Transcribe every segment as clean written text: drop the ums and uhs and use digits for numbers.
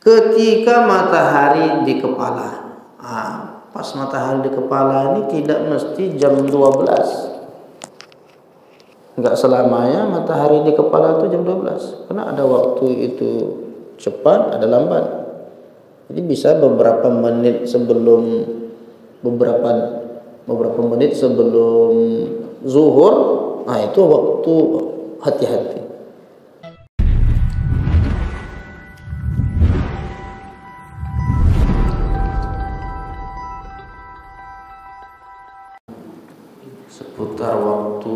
ketika matahari di kepala. Pas matahari di kepala ini tidak mesti jam 12. Enggak selamanya matahari di kepala itu jam 12. Karena ada waktu itu cepat, ada lambat. Jadi bisa beberapa menit sebelum zuhur, itu waktu hati-hati. Seputar waktu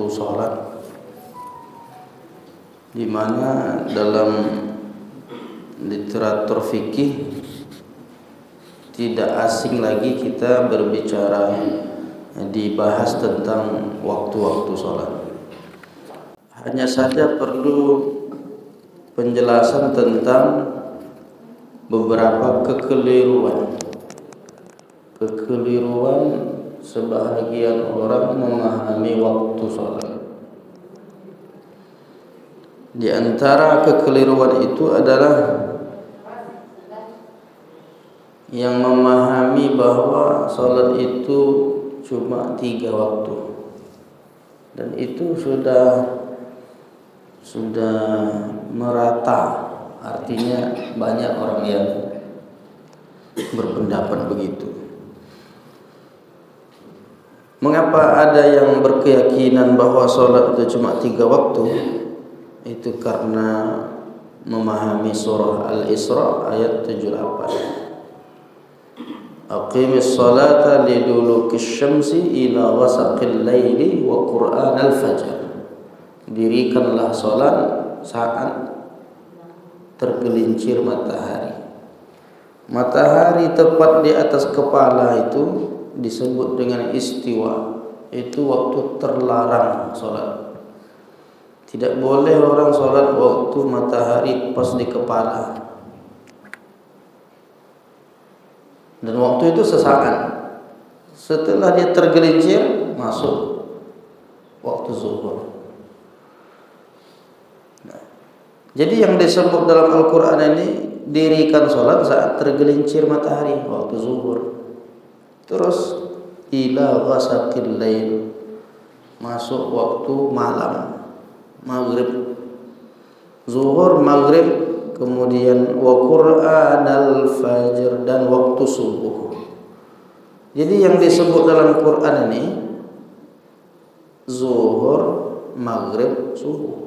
sholat, di mana dalam literatur fikih tidak asing lagi kita berbicara dibahas tentang waktu-waktu sholat. Hanya saja perlu penjelasan tentang beberapa kekeliruan sebahagian orang memahami waktu sholat. Di antara kekeliruan itu adalah yang memahami bahwa sholat itu cuma 3 waktu, dan itu sudah merata. Artinya banyak orang yang berpendapat begitu. Mengapa ada yang berkeyakinan bahwa sholat itu cuma 3 waktu? Itu karena memahami surah Al-Isra ayat 78. Aqimis salata lidulukis syamsi ila wasaqil laili wa qur'anal fajr. Dirikanlah salat saat tergelincir matahari. Matahari tepat di atas kepala itu disebut dengan istiwa. Itu waktu terlarang salat. Tidak boleh orang salat waktu matahari pas di kepala. Dan waktu itu sesaat. Setelah dia tergelincir, masuk waktu zuhur. Jadi yang disebut dalam Al-Quran ini, dirikan sholat saat tergelincir matahari, waktu zuhur. Terus ila ghasaqil lail, masuk waktu malam, maghrib, zuhur, maghrib, kemudian wa qur'anal fajr, dan waktu subuh. Jadi yang disebut dalam Quran ini zuhur, maghrib, subuh.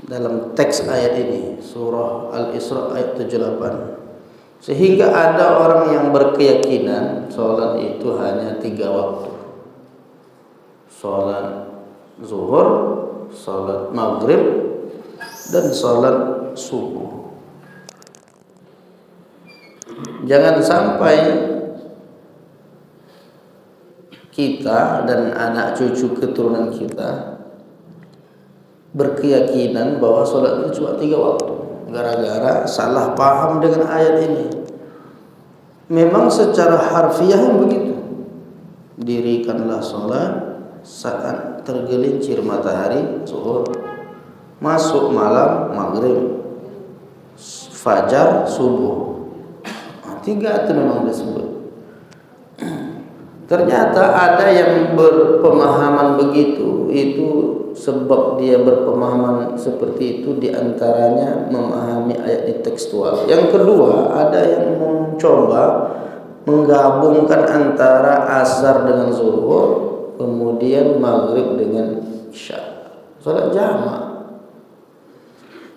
Dalam teks ayat ini surah Al-Isra ayat 78. Sehingga ada orang yang berkeyakinan sholat itu hanya 3 waktu. Sholat zuhur, sholat maghrib, dan sholat subuh. Jangan sampai kita dan anak cucu keturunan kita berkeyakinan bahwa sholat itu cuma 3 waktu, gara-gara salah paham dengan ayat ini. Memang secara harfiah begitu. Dirikanlah sholat saat tergelincir matahari, zuhur, masuk malam, maghrib, fajar, subuh. 3 itu memang disebut. Ternyata ada yang berpemahaman begitu. Itu sebab dia berpemahaman seperti itu diantaranya memahami ayat tekstual. Yang kedua, ada yang mencoba menggabungkan antara asar dengan zuhur, kemudian maghrib dengan isya. Salat jamak.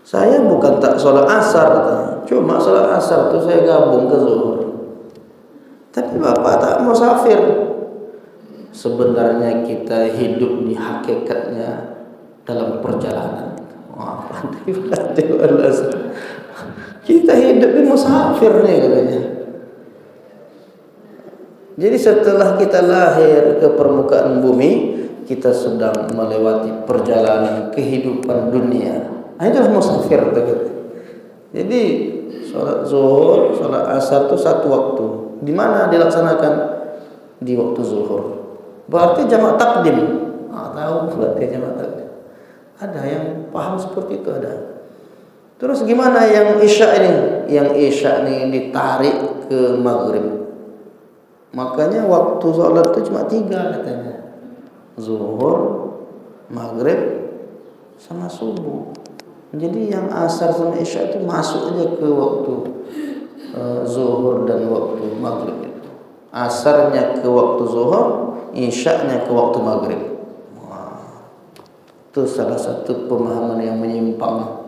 Saya bukan tak sholat asar, cuma sholat asar itu saya gabung ke zuhur. Tapi bapak tak musafir. Sebenarnya kita hidup di hakikatnya dalam perjalanan. Kita hidup di musafir nih katanya. Jadi setelah kita lahir ke permukaan bumi, kita sedang melewati perjalanan kehidupan dunia. Itulah musafir. Jadi sholat zuhur, sholat asar itu 1 waktu. Di mana dilaksanakan? Di waktu zuhur. Berarti jamak takdim. Tahu berarti jamak takdim. Ada yang paham seperti itu, ada. Terus gimana yang isya ini? Yang isya ini ditarik ke maghrib. Makanya waktu sholat itu cuma 3 katanya. Zuhur, maghrib, sama subuh. Jadi yang asar sama isya itu masuk aja ke waktu zuhur dan waktu maghrib itu. Asarnya ke waktu zuhur, isyanya ke waktu maghrib. Wah, itu salah satu pemahaman yang menyimpang.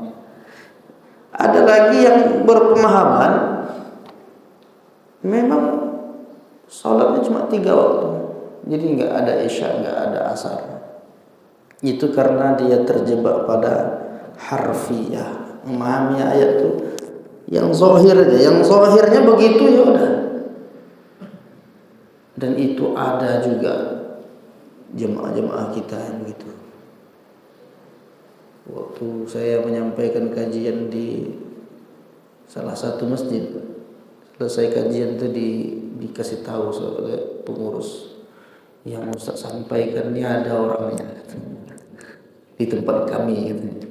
Ada lagi yang berpemahaman memang sholatnya cuma 3 waktu, jadi nggak ada isya, nggak ada asar. Itu karena dia terjebak pada harfiyah, memahami ayat itu yang zahir aja, yang zahirnya begitu ya udah. Dan itu ada juga jemaah-jemaah kita yang begitu. Waktu saya menyampaikan kajian di salah satu masjid, selesai kajian itu dikasih tahu oleh pengurus, yang Ustaz sampaikan ini ada orangnya di tempat kami gitu.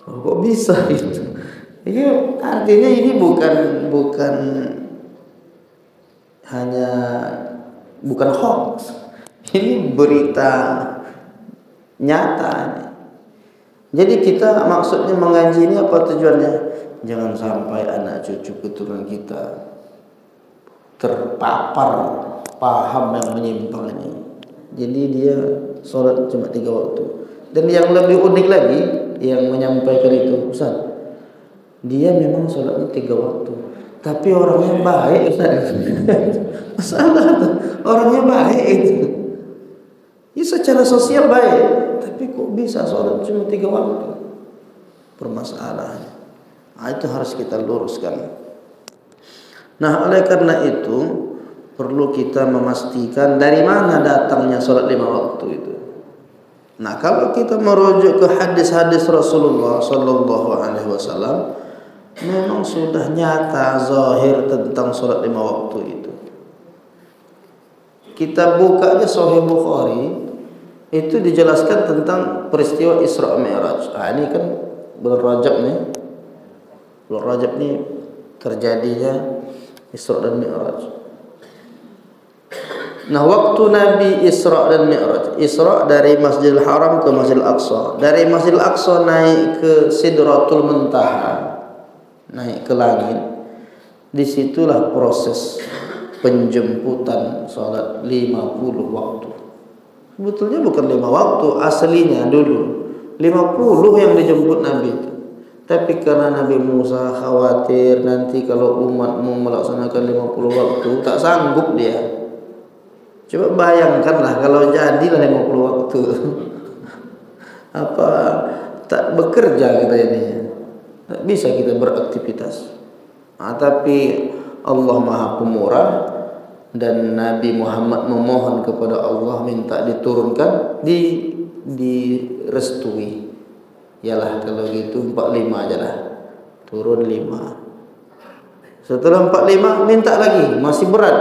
Oh, kok bisa itu? Ini artinya ini bukan hanya hoax. Ini berita nyata. Jadi kita maksudnya mengaji ini apa tujuannya? Jangan sampai anak cucu keturunan kita terpapar paham yang menyimpang ini. Jadi dia sholat cuma 3 waktu. Dan yang lebih unik lagi yang menyampaikan itu, Ustaz, dia memang sholatnya 3 waktu, tapi orangnya baik, Ustaz. Masalah orangnya baik itu. Ya secara sosial baik, tapi kok bisa sholat cuma 3 waktu? Permasalahannya. Nah, itu harus kita luruskan. Nah, oleh karena itu perlu kita memastikan dari mana datangnya sholat 5 waktu itu. Nah, kalau kita merujuk ke hadis-hadis Rasulullah Sallallahu Alaihi Wasallam, memang sudah nyata zahir tentang sholat 5 waktu itu. Kita buka aja Sahih Bukhari, itu dijelaskan tentang peristiwa Isra Mi'raj. Nah, ini kan bulan Rajab nih. Bulan Rajab nih terjadinya Isra dan Mi'raj. Nah, waktu Nabi Isra dan Mi'raj, Isra dari Masjidil Haram ke Masjidil Aqsa, dari Masjidil Aqsa naik ke Sidratul Muntaha, naik ke langit. Disitulah proses penjemputan sholat 50 waktu. Sebetulnya bukan 5 waktu, aslinya dulu 50 yang dijemput Nabi itu. Tapi karena Nabi Musa khawatir nanti kalau umatmu melaksanakan 50 waktu tak sanggup dia. Coba bayangkanlah kalau jadilah 50 waktu. Apa tak bekerja kita ini? Tak bisa kita beraktivitas. Nah, tapi Allah Maha Pemurah dan Nabi Muhammad memohon kepada Allah minta diturunkan, direstui. Yalah kalau gitu 45 aja lah. Turun 5. Setelah 45 minta lagi, masih berat.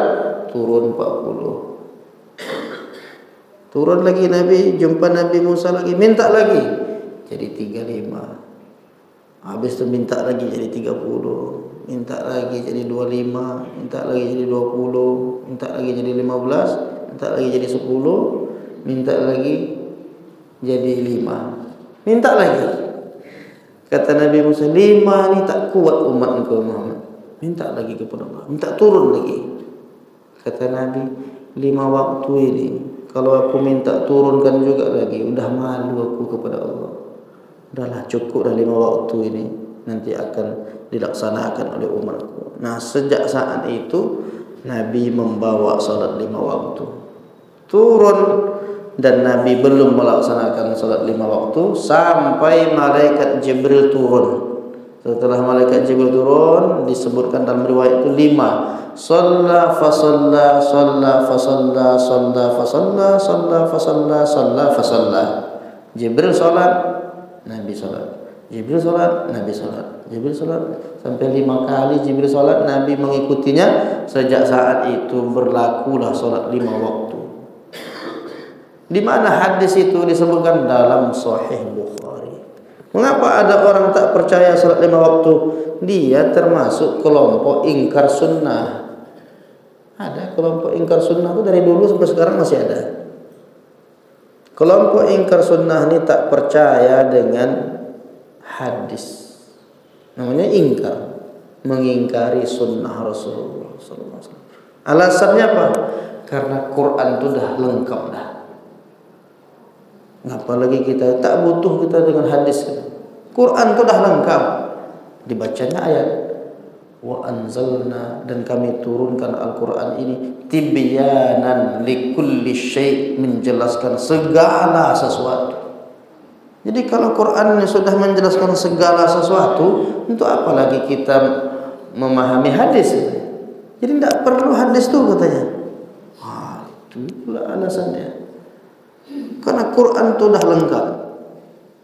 Turun 40. Turun lagi Nabi, jumpa Nabi Musa lagi, minta lagi. Jadi 35. Habis itu minta lagi jadi 30. Minta lagi jadi 25, minta lagi jadi 20, minta lagi jadi 15, minta lagi jadi 10, minta lagi jadi 5. Minta lagi. Kata Nabi Musa, 5 ini tak kuat umat engkau Muhammad. Minta lagi kepada Allah, minta turun lagi. Kata Nabi, 5 waktu ini kalau aku minta turunkan juga lagi, udah malu aku kepada Allah. Udahlah cukup dah 5 waktu ini, nanti akan dilaksanakan oleh umatku. Nah, sejak saat itu Nabi membawa salat 5 waktu. Turun dan Nabi belum melaksanakan salat 5 waktu sampai malaikat Jibril turun. Setelah malaikat Jibril turun, disebutkan dalam riwayat itu 5. Shalla fa shalla, shalla fa shalla, shalla fa shalla, shalla fa shalla, shalla fa shalla. Jibril salat, Nabi salat. Jibril salat, Nabi salat. Jibril salat sampai 5 kali Jibril salat, Nabi mengikutinya. Sejak saat itu berlakulah salat 5 waktu. Di mana hadis itu disebutkan dalam Sahih Bukhari. Mengapa ada orang tak percaya salat 5 waktu? Dia termasuk kelompok ingkar sunnah. Ada kelompok ingkar sunnah itu dari dulu sampai sekarang masih ada. Kelompok ingkar sunnah ini tak percaya dengan hadis. Namanya ingkar, mengingkari sunnah Rasulullah SAW. Alasannya apa? Karena Quran itu dah lengkap dah. Apalagi kita tak butuh kita dengan hadis. Quran itu dah lengkap. Dibacanya ayat. Wa anzalna, dan kami turunkan Al-Quran ini tibyanan likulli syai', menjelaskan segala sesuatu. Jadi kalau Quran sudah menjelaskan segala sesuatu, untuk apa lagi kita memahami hadis? Jadi tidak perlu hadis itu katanya. Itulah alasannya. Karena Quran itu dah lengkap.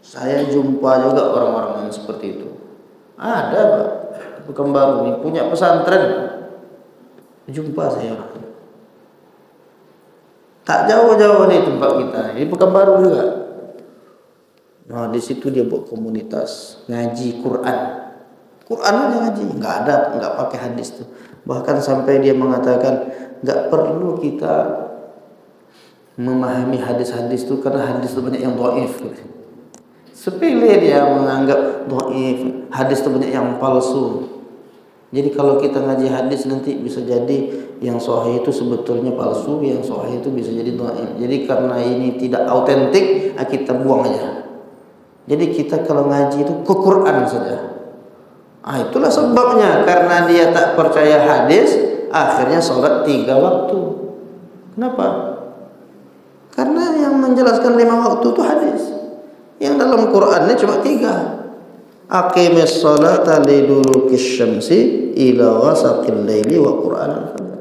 Saya jumpa juga orang-orang yang seperti itu. Ada Pak, Pekanbaru ini punya pesantren. Jumpa saya. Tak jauh-jauh nih tempat kita. Ini Pekanbaru juga. Nah, di situ dia buat komunitas ngaji Quran. Quran aja ngaji, enggak pakai hadis tuh. Bahkan sampai dia mengatakan enggak perlu kita memahami hadis-hadis itu karena hadis itu banyak yang dhaif. Sepele dia menganggap dhaif, hadis itu banyak yang palsu. Jadi kalau kita ngaji hadis nanti bisa jadi yang sahih itu sebetulnya palsu, yang sahih itu bisa jadi dhaif. Jadi karena ini tidak autentik, kita buang aja. Jadi kita kalau ngaji itu ke Quran saja. Itulah sebabnya, karena dia tak percaya hadis, akhirnya sholat 3 waktu. Kenapa? Karena yang menjelaskan 5 waktu itu hadis. Yang dalam Qurannya cuma 3. Aqimis sholata lidulukish syamsi ila ghasaqil laili wa Qur'anal fajr.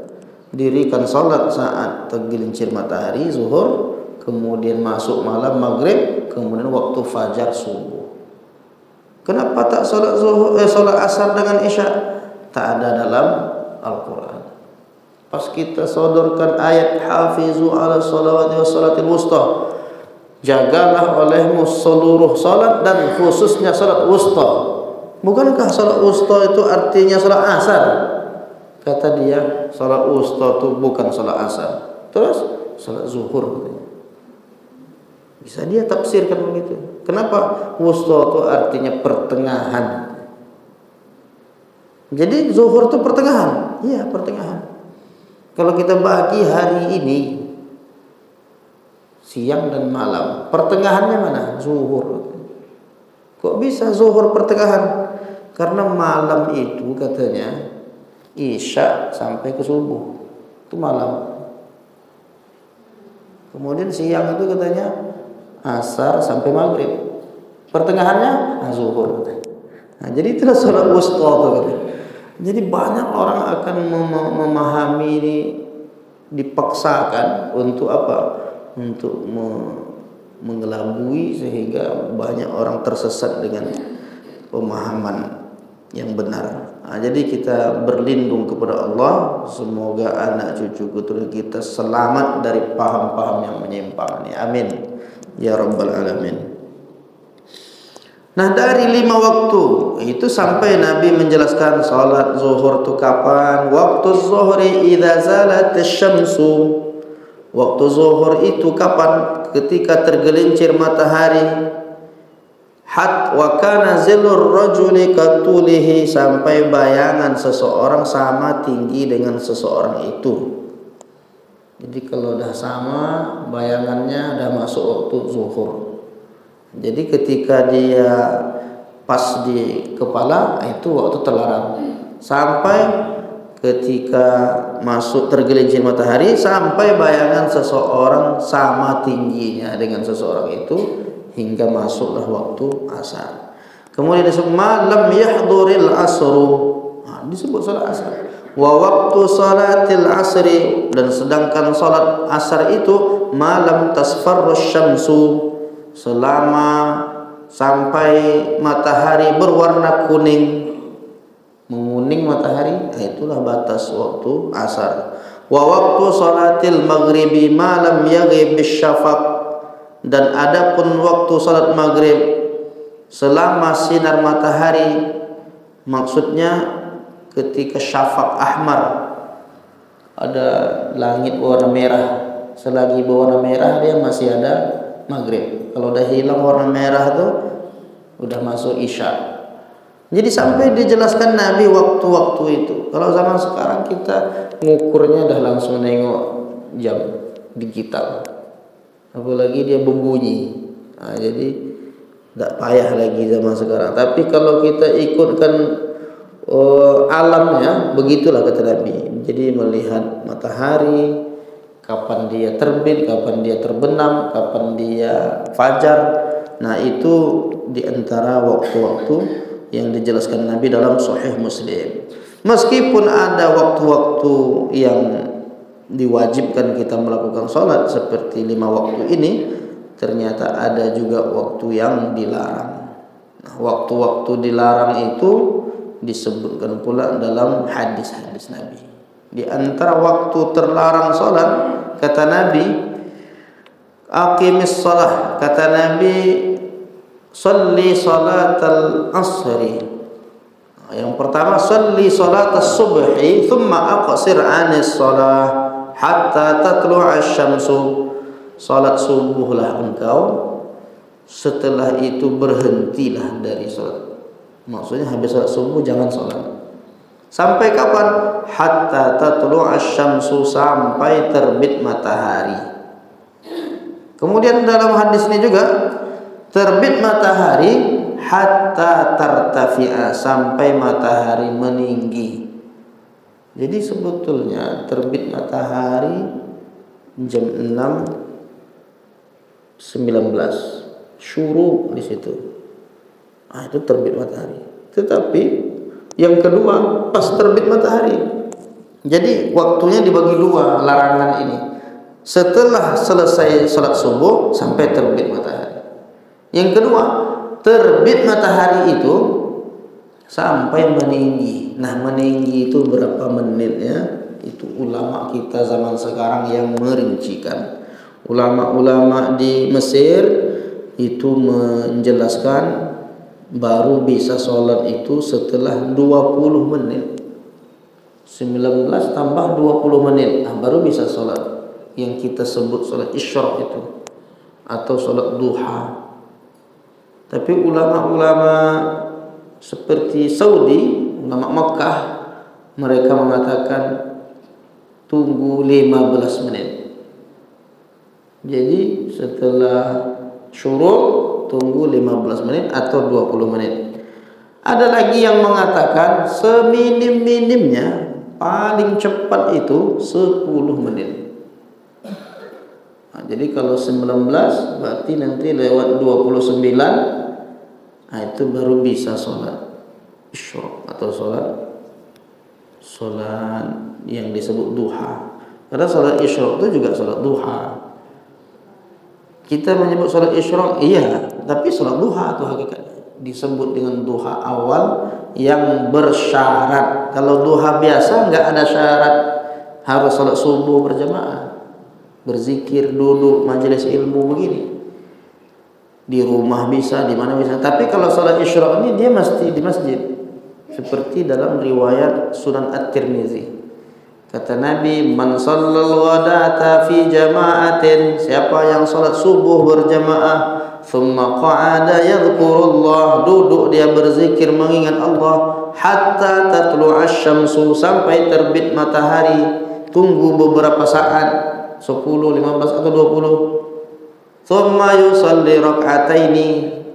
Dirikan salat saat tergelincir matahari zuhur, kemudian masuk malam maghrib, kemudian waktu fajar subuh. Kenapa tak salat zuhur salat asar dengan isya? Tak ada dalam Al-Qur'an. Pas kita sodorkan ayat hafizu ala salawati wa salatil wusta, jagalah olehmu seluruh salat dan khususnya salat wusta. Bukankah salat wusta itu artinya salat asar? Kata dia, salat wusta itu bukan salat asar. Terus salat zuhur katanya. Bisa dia tafsirkan begitu. Kenapa? Wusta itu artinya pertengahan. Jadi zuhur itu pertengahan. Iya, pertengahan. Kalau kita bagi hari ini siang dan malam, pertengahannya mana? Zuhur. Kok bisa zuhur pertengahan? Karena malam itu katanya isya sampai ke subuh, itu malam. Kemudian siang itu katanya asar sampai maghrib. Pertengahannya zuhur. Nah, jadi itulah salat wusta itu katanya. Jadi banyak orang akan memahami ini, dipaksakan untuk apa? Untuk mengelabui, sehingga banyak orang tersesat dengan pemahaman yang benar. Nah, jadi kita berlindung kepada Allah, semoga anak cucu keturunan kita selamat dari paham-paham yang menyimpang ini. Amin ya rabbal alamin. Nah, dari 5 waktu itu sampai Nabi menjelaskan salat zuhur itu kapan? Waktu zuhri idza zalatis syamsu. Waktu zuhur itu kapan? Ketika tergelincir matahari. Wa kana zilur rajuli katulihi, sampai bayangan seseorang sama tinggi dengan seseorang itu. Jadi kalau dah sama bayangannya, dah masuk waktu zuhur. Jadi ketika dia pas di kepala, itu waktu terlarang. Sampai ketika masuk tergelincir matahari, sampai bayangan seseorang sama tingginya dengan seseorang itu, hingga masuklah waktu asar. Kemudian disebut malam yahduril asru. Disebut salat asar. Wa waktu salatil asri, dan sedangkan salat asar itu malam tasfarrus syamsu, selama sampai matahari berwarna kuning, menguning matahari, itulah batas waktu asar. Wa waktu salatil maghribi malam yaghib bisyafaq, Dan adapun waktu salat maghrib selama sinar matahari, maksudnya ketika syafaq ahmar, ada langit warna merah, selagi berwarna merah dia masih ada maghrib. Kalau udah hilang warna merah tuh udah masuk isya. Jadi sampai dijelaskan Nabi waktu-waktu itu. Kalau zaman sekarang kita ngukurnya dah langsung nengok jam digital, apalagi dia berbunyi. Jadi tidak payah lagi zaman sekarang. Tapi kalau kita ikutkan alamnya, begitulah kata Nabi. Jadi melihat matahari, kapan dia terbit, kapan dia terbenam, kapan dia fajar. Nah itu diantara waktu-waktu yang dijelaskan Nabi dalam Sahih Muslim. Meskipun ada waktu-waktu yang diwajibkan kita melakukan sholat seperti 5 waktu ini, ternyata ada juga waktu yang dilarang. Nah, waktu-waktu dilarang itu disebutkan pula dalam hadis-hadis Nabi. Di antara waktu terlarang sholat, kata Nabi, aqimis sholah, kata Nabi, salli salatal asri. Yang pertama, salli salatas subhi thumma aqsir 'anis shalah hatta tatlu'a asy-syamsu. Salat subuhlah engkau, setelah itu berhentilah dari salat. Maksudnya habis salat subuh jangan salat. Sampai kapan? Hatta tatlu'a asy-syamsu, sampai terbit matahari. Kemudian dalam hadis ini juga terbit matahari hatta tartafi'a, sampai matahari meninggi. Jadi sebetulnya terbit matahari jam 6.19 syuruk di situ. Itu terbit matahari. Tetapi yang kedua pas terbit matahari. Jadi waktunya dibagi dua larangan ini. Setelah selesai salat subuh sampai terbit matahari. Yang kedua, terbit matahari itu sampai meninggi. Nah, meninggi itu berapa menitnya? Itu ulama kita zaman sekarang yang merincikan. Ulama-ulama di Mesir itu menjelaskan baru bisa sholat itu setelah 20 menit. 19 tambah 20 menit. Nah, baru bisa sholat. Yang kita sebut sholat isyraq itu, atau sholat duha. Tapi ulama-ulama seperti Saudi, ulama Mekah, mereka mengatakan tunggu 15 menit. Jadi setelah syuruk tunggu 15 menit atau 20 menit. Ada lagi yang mengatakan seminim-minimnya paling cepat itu 10 menit. Jadi kalau 19 berarti nanti lewat 29, itu baru bisa sholat isyraq atau sholat yang disebut duha. Karena sholat isyraq itu juga sholat duha. Kita menyebut sholat isyraq, iya, tapi sholat duha itu hakikatnya disebut dengan duha awal yang bersyarat. Kalau duha biasa nggak ada syarat harus sholat subuh berjamaah, berzikir, duduk, majelis ilmu begini. Di rumah bisa, di mana bisa. Tapi kalau salat isyraq ini dia mesti di masjid. Seperti dalam riwayat Sunan At-Tirmizi. Kata Nabi, "Man shallal ghadata fi jama'atin", siapa yang salat subuh berjamaah, thumma qa'ada yadhkurullah, duduk dia berzikir mengingat Allah, hatta tatlu'a asy-syamsu, sampai terbit matahari, tunggu beberapa saat, 10, 15 atau 20. Thumma yusalli rak'ataini,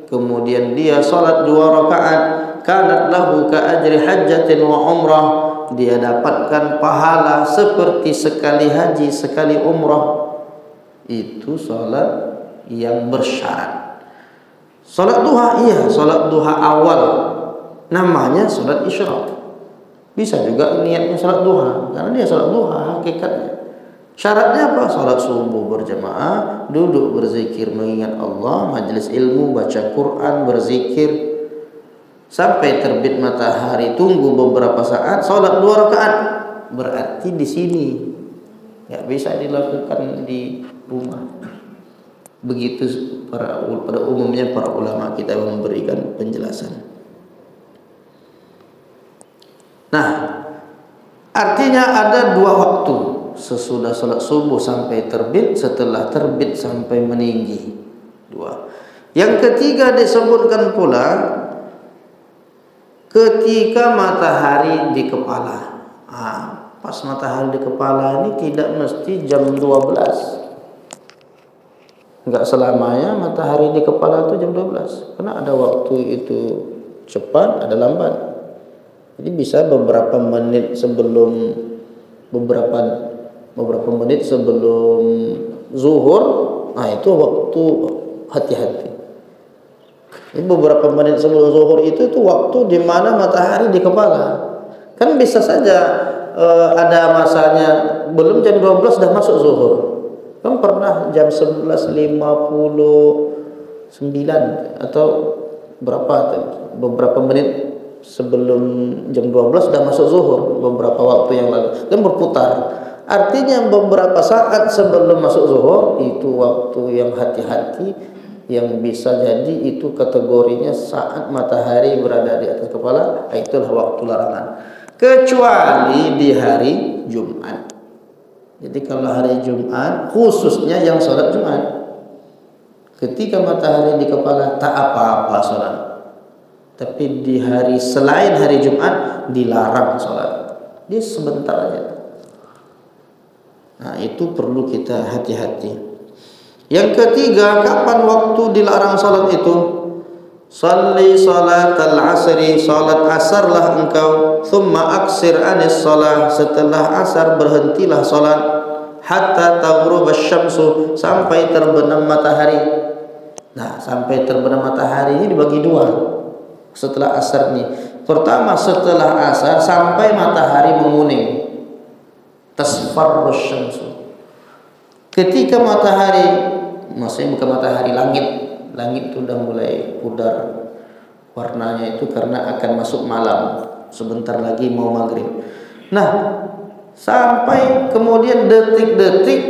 kemudian dia salat 2 rakaat, kanat lahu ka ajri hajjatin wa umrah, dia dapatkan pahala seperti sekali haji, sekali umrah. Itu salat yang bersyarat. Salat duha, iya, salat duha awal namanya salat isyraq. Bisa juga niatnya salat duha, karena dia salat duha hakikatnya. Syaratnya apa? Salat subuh berjamaah, duduk berzikir mengingat Allah, majelis ilmu, baca Quran, berzikir sampai terbit matahari, tunggu beberapa saat, salat 2 rakaat. Berarti di sini nggak bisa dilakukan di rumah. Begitu pada umumnya para ulama kita memberikan penjelasan. Nah, artinya ada dua waktu, sesudah salat subuh sampai terbit, setelah terbit sampai meninggi. Dua. Yang ketiga disebutkan pula ketika matahari di kepala. Pas matahari di kepala ini tidak mesti jam 12. Enggak selamanya matahari di kepala itu jam 12. Karena ada waktu itu cepat, ada lambat. Jadi bisa beberapa menit sebelum zuhur, itu waktu hati-hati. Jadi beberapa menit sebelum zuhur itu waktu di mana matahari di kepala. Kan bisa saja ada masanya belum jam 12 sudah masuk zuhur. Kan pernah jam 11.59 atau berapa tuh? Beberapa menit sebelum jam 12 sudah masuk zuhur, beberapa waktu yang lalu. Kan berputar. Artinya beberapa saat sebelum masuk zuhur itu waktu yang hati-hati, yang bisa jadi itu kategorinya saat matahari berada di atas kepala, itulah waktu larangan. Kecuali di hari Jumat. Jadi kalau hari Jumat, khususnya yang sholat Jumat, ketika matahari di kepala tak apa-apa sholat. Tapi di hari selain hari Jumat dilarang sholat. Dia sebentar aja. Nah itu perlu kita hati-hati. Yang ketiga, kapan waktu dilarang sholat itu? Salli salatal asri, salat asarlah engkau, thumma aksir anis salah, setelah asar berhentilah salat, hatta taghrub asy-syamsu, sampai terbenam matahari. Nah, sampai terbenam matahari ini dibagi dua. Setelah asar nih, pertama setelah asar sampai matahari menguning, tasfarrus syamsu. Ketika matahari, maksudnya bukan matahari, langit itu udah mulai pudar warnanya itu karena akan masuk malam, sebentar lagi mau maghrib. Nah, sampai kemudian detik-detik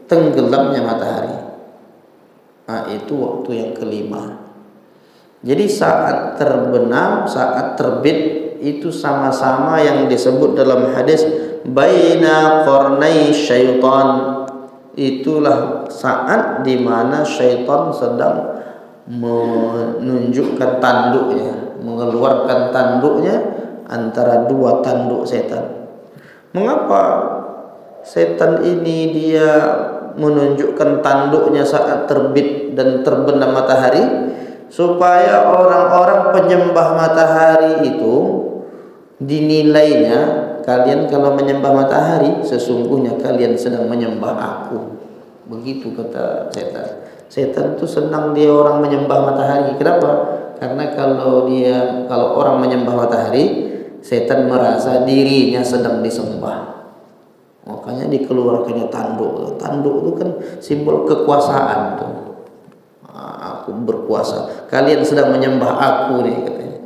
tenggelamnya matahari. Nah, itu waktu yang kelima. Jadi saat terbenam, saat terbit itu sama-sama yang disebut dalam hadis baina qarnai syaitan. Itulah saat di mana syaitan sedang menunjukkan tanduknya, mengeluarkan tanduknya antara dua tanduk setan. Mengapa setan ini dia menunjukkan tanduknya saat terbit dan terbenam matahari? Supaya orang-orang penyembah matahari itu dinilainya, kalian kalau menyembah matahari sesungguhnya kalian sedang menyembah aku. Begitu kata setan. Setan itu senang dia orang menyembah matahari. Kenapa? Karena kalau orang menyembah matahari, setan merasa dirinya sedang disembah. Makanya dikeluarkannya tanduk. Tanduk itu kan simbol kekuasaan tuh. Aku berkuasa. Kalian sedang menyembah aku nih katanya.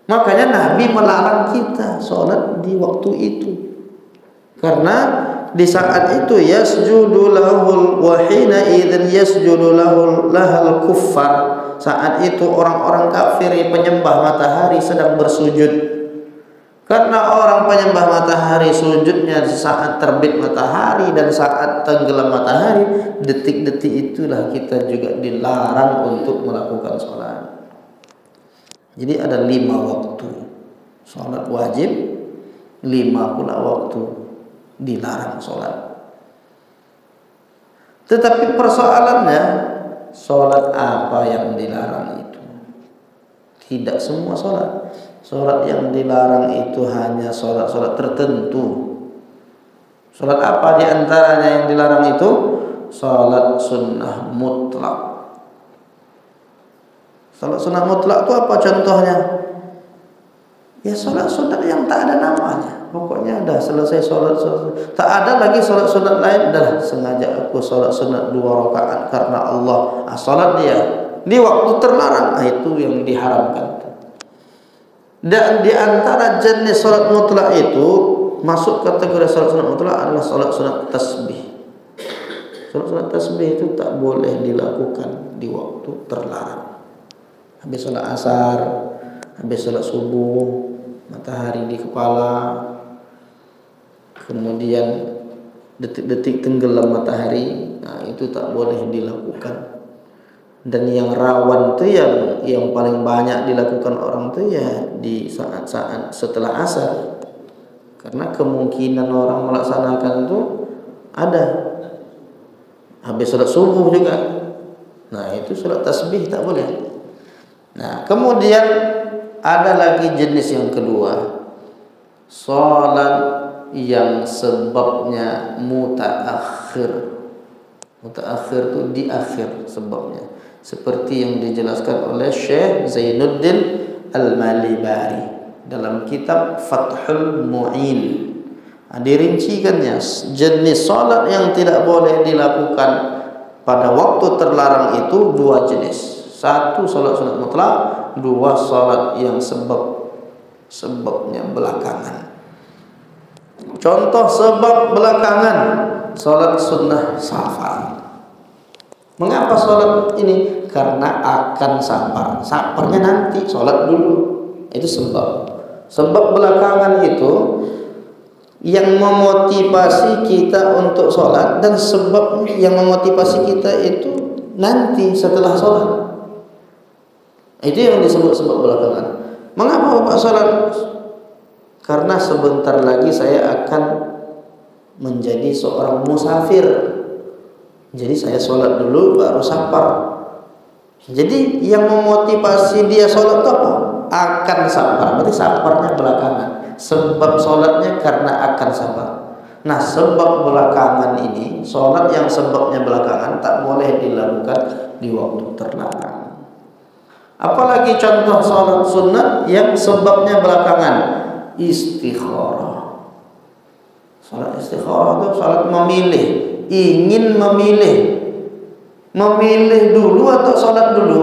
Makanya Nabi melarang kita sholat di waktu itu. Karena di saat itu yasjudu lahul wa hina idzin yasjudu lahal kuffar. Saat itu orang-orang kafir penyembah matahari sedang bersujud. Karena orang penyembah matahari sujudnya saat terbit matahari dan saat tenggelam matahari, detik-detik itulah kita juga dilarang untuk melakukan sholat. Jadi ada 5 waktu sholat wajib, 5 pula waktu dilarang sholat. Tetapi persoalannya, sholat apa yang dilarang itu? Tidak semua sholat. Sholat yang dilarang itu hanya sholat-sholat tertentu. Sholat apa di antaranya yang dilarang itu? Sholat sunnah mutlak. Sholat sunnah mutlak itu apa contohnya? Ya sholat sunat yang tak ada namanya. Pokoknya dah selesai sholat. Tak ada lagi sholat sunat lain. Dah sengaja aku sholat sunat 2 rakaat karena Allah. Sholat dia di waktu terlarang, itu yang diharamkan. Dan di antara jenis salat mutlak itu, masuk kategori salat sunat mutlak adalah salat sunat tasbih. Salat tasbih itu tak boleh dilakukan di waktu terlarang. Habis salat asar, habis salat subuh, matahari di kepala, kemudian detik-detik tenggelam matahari, nah itu tak boleh dilakukan. Dan yang rawan itu yang paling banyak dilakukan orang itu ya di saat-saat setelah asar, karena kemungkinan orang melaksanakan itu ada. Habis salat subuh juga, nah itu salat tasbih tak boleh. Nah kemudian ada lagi jenis yang kedua, salat yang sebabnya mutaakhir. Mutaakhir itu di akhir sebabnya, seperti yang dijelaskan oleh Syekh Zainuddin Al-Malibari dalam kitab Fathul Mu'in. Dirincikannya jenis salat yang tidak boleh dilakukan pada waktu terlarang itu dua jenis. Satu salat sunat mutlak, dua salat yang sebabnya belakangan. Contoh sebab belakangan, salat sunnah safar. Mengapa salat ini? Karena akan safar. Safarnya nanti, salat dulu. Itu sebab. Sebab belakangan itu yang memotivasi kita untuk sholat, dan sebab yang memotivasi kita itu nanti setelah sholat. Itu yang disebut sebab belakangan. Mengapa Bapak sholat? Karena sebentar lagi saya akan menjadi seorang musafir. Jadi saya sholat dulu baru safar. Jadi yang memotivasi dia sholat itu apa? Akan safar. Berarti safarnya belakangan. Sebab sholatnya karena akan safar. Nah sebab belakangan ini, sholat yang sebabnya belakangan tak boleh dilakukan di waktu terlarang. Apalagi contoh sholat sunat yang sebabnya belakangan, istikharah. Sholat istikharah itu sholat memilih, ingin memilih. Memilih dulu atau sholat dulu?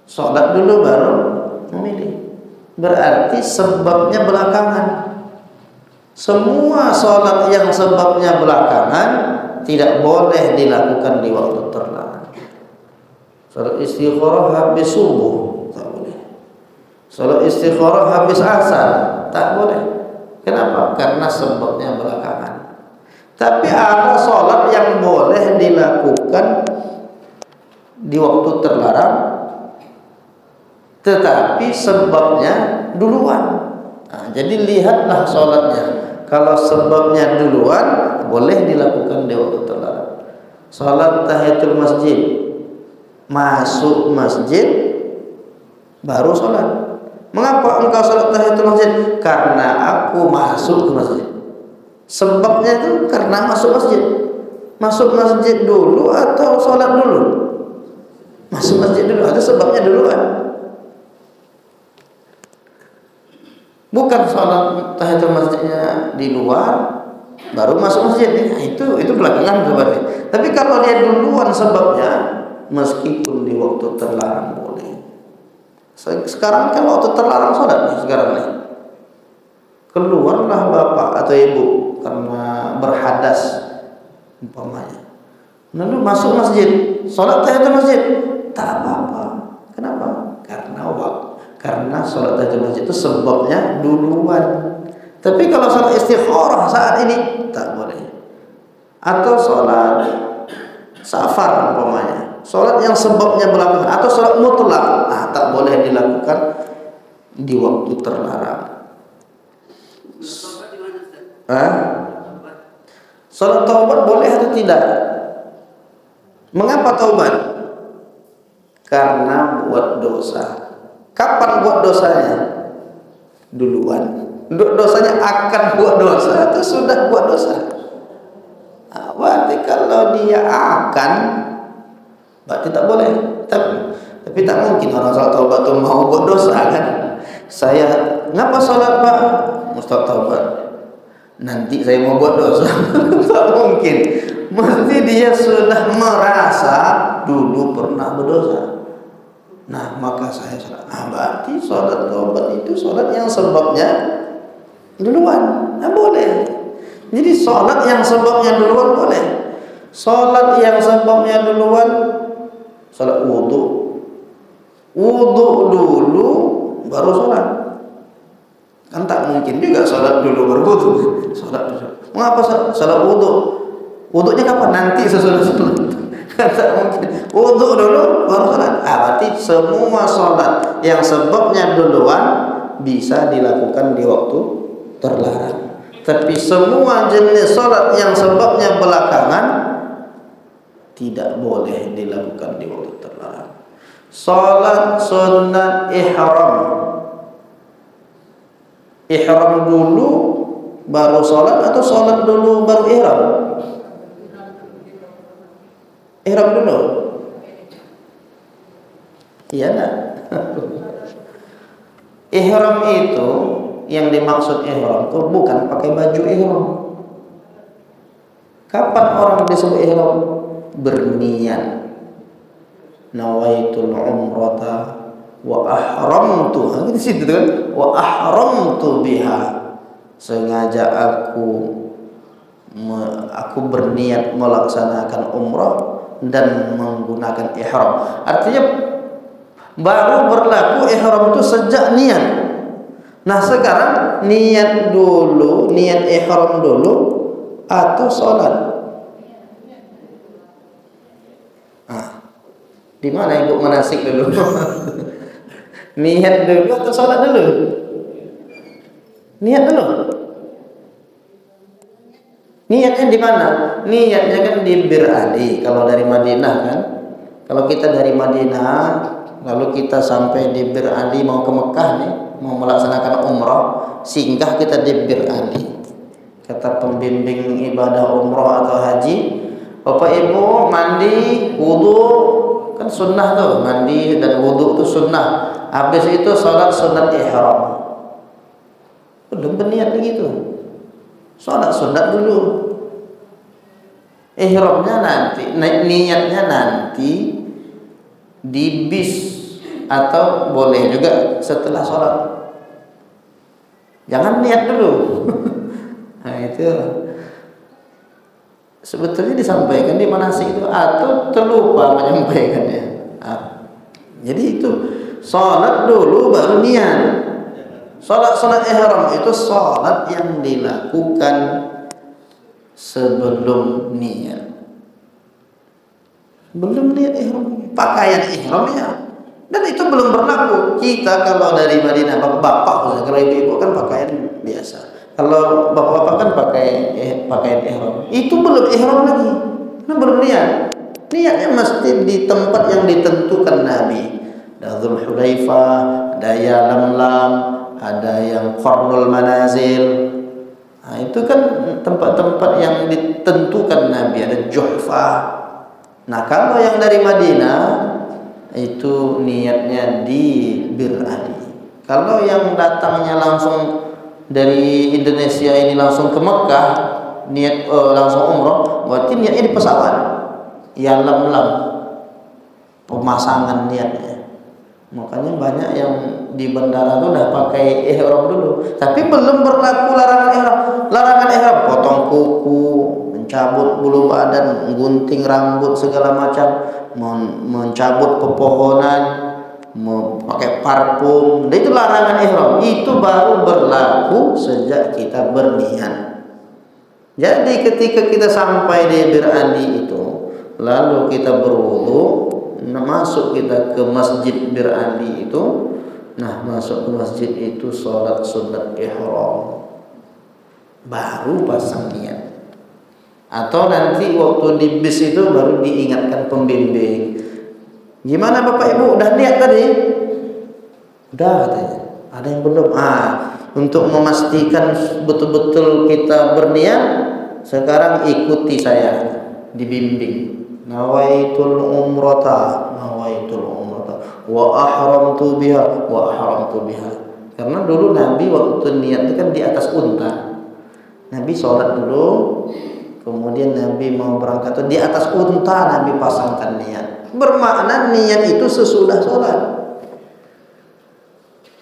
Sholat dulu baru memilih. Berarti sebabnya belakangan. Semua sholat yang sebabnya belakangan tidak boleh dilakukan di waktu terlarang. Sholat istikharah habis subuh tak boleh. Sholat istikharah habis asar tak boleh. Kenapa? Karena sebabnya belakangan. Tapi ada sholat yang boleh dilakukan di waktu terlarang, tetapi sebabnya duluan. Nah, jadi lihatlah sholatnya. Kalau sebabnya duluan, boleh dilakukan di waktu terlarang. Sholat tahiyatul masjid, masuk masjid baru sholat. Mengapa engkau sholat tahiyatul masjid? Karena aku masuk ke masjid. Sebabnya itu karena masuk masjid. Masuk masjid dulu atau sholat dulu? Masuk masjid dulu. Ada sebabnya duluan. Bukan sholat tahiyatul masjidnya di luar baru masuk masjid. Nah, itu belakangan berarti. Tapi kalau dia duluan sebabnya, meskipun di waktu terlarang boleh. Sekarang kan waktu terlarang sholat nih sekarang nih. Keluarlah bapak atau ibu karena berhadas umpamanya, lalu masuk masjid, sholat tahiyatul masjid, tak apa-apa. Kenapa? Karena sholat tahiyatul masjid itu sebabnya duluan. Tapi kalau sholat istikharah saat ini tak boleh. Atau sholat safar umpamanya, sholat yang sebabnya belakangan, atau sholat mutlak, tak boleh dilakukan di waktu terlarang. Sholat taubat boleh atau tidak? Mengapa taubat? Karena buat dosa. Kapan buat dosanya? Duluan. Dosanya akan buat dosa atau sudah buat dosa? Berarti kalau dia akan, berarti tak boleh. Tapi tak mungkin orang sholat taubat itu mau buat dosa kan? Saya ngapa sholat pak? Mustahil taubat. Nanti saya mau buat dosa. Tak mungkin. Mesti dia sudah merasa dulu pernah berdosa. Nah maka saya sholat. Berarti sholat taubat itu sholat yang sebabnya duluan. Boleh. Jadi sholat yang sebabnya duluan boleh. Sholat yang sebabnya duluan, sholat wudhu. Wudhu dulu baru sholat. Kan tak mungkin juga sholat dulu baru wudhu. Sholat dulu. Mengapa sholat wudhu? Wudhunya kapan? Nanti sesudah sholat. Kan tak mungkin. Wudhu dulu baru sholat. Berarti semua sholat yang sebabnya duluan bisa dilakukan di waktu terlarang. Tapi semua jenis sholat yang sebabnya belakangan tidak boleh dilakukan di waktu terlarang. Sholat sunat ihram. Ihram dulu baru sholat atau sholat dulu baru ihram? Ihram dulu. Iya enggak? Ihram itu, yang dimaksud ihram itu bukan pakai baju ihram. Kapan orang disebut ihram? Berniat. Nawaitul umrata wa ahramtu. Di situ kan? Wa ahramtu biha. Sengaja aku berniat melaksanakan umrah dan menggunakan ihram. Artinya baru berlaku ihram itu sejak niat. Nah sekarang niat dulu, niat ihram dulu atau sholat? Di mana ibu manasik dulu? Niat dulu atau sholat dulu? Niat dulu. Niatnya di mana? Niatnya kan di Bir Ali. Kalau dari Madinah kan, kalau kita dari Madinah lalu kita sampai di Bir Ali mau ke Mekah nih, mau melaksanakan umrah, singgah kita di Bir Ali. Kata pembimbing ibadah umrah atau haji, Bapak Ibu mandi, wudu, kan sunnah tuh, mandi dan wudu itu sunnah. Habis itu sholat sunat ihram. Belum berniat begitu. Sholat sunat dulu. Ihramnya nanti, niatnya nanti di bis atau boleh juga setelah sholat. Jangan niat dulu. Nah itu sebetulnya disampaikan di manasik itu atau terlupa menyampaikannya. Jadi itu sholat dulu baru niat. Sholat ihram itu sholat yang dilakukan sebelum niat. Belum niat ihram, pakaian ihramnya. Dan itu belum berlaku. Kita kalau dari Madinah, bapak-bapak, kalau ibu-ibu kan pakaian biasa. Kalau bapak-bapak kan pakaian ihram. Itu belum ihram lagi. Nah, belum niat. Niatnya mesti di tempat yang ditentukan Nabi. Ada Dzulhulaifah, ada Yalamlam, ada yang Qarnul Manazil. Nah, itu kan tempat-tempat yang ditentukan Nabi. Ada Juhfah. Nah, kalau yang dari Madinah itu niatnya di Bir Ali. Kalau yang datangnya langsung dari Indonesia ini langsung ke Mekah, niat langsung umroh, berarti niatnya di pesawat. Ya lam-lam pemasangan niatnya. Makanya banyak yang di bandara tuh udah pakai ihram dulu, tapi belum berlaku larangan ihram. Larangan ihram potong kuku, mencabut bulu badan, gunting rambut segala macam, mencabut pepohonan, pakai parfum. Itu larangan ihram. Itu baru berlaku sejak kita berniat. Jadi ketika kita sampai di Bir Ali itu, lalu kita berwudu, masuk kita ke masjid Bir Ali itu. Nah, masuk ke masjid itu sholat sunat ihram, baru pasang niat. Atau nanti waktu di bis itu baru diingatkan pembimbing, gimana Bapak Ibu udah niat tadi? Udah katanya. Ada yang belum? Untuk memastikan betul-betul kita berniat, sekarang ikuti saya, dibimbing. Nawaitul umrata wa ahramtu biha Karena dulu Nabi waktu niat itu kan di atas unta. Nabi sholat dulu, kemudian Nabi mau berangkat di atas unta, Nabi pasangkan niat. Bermakna niat itu sesudah sholat.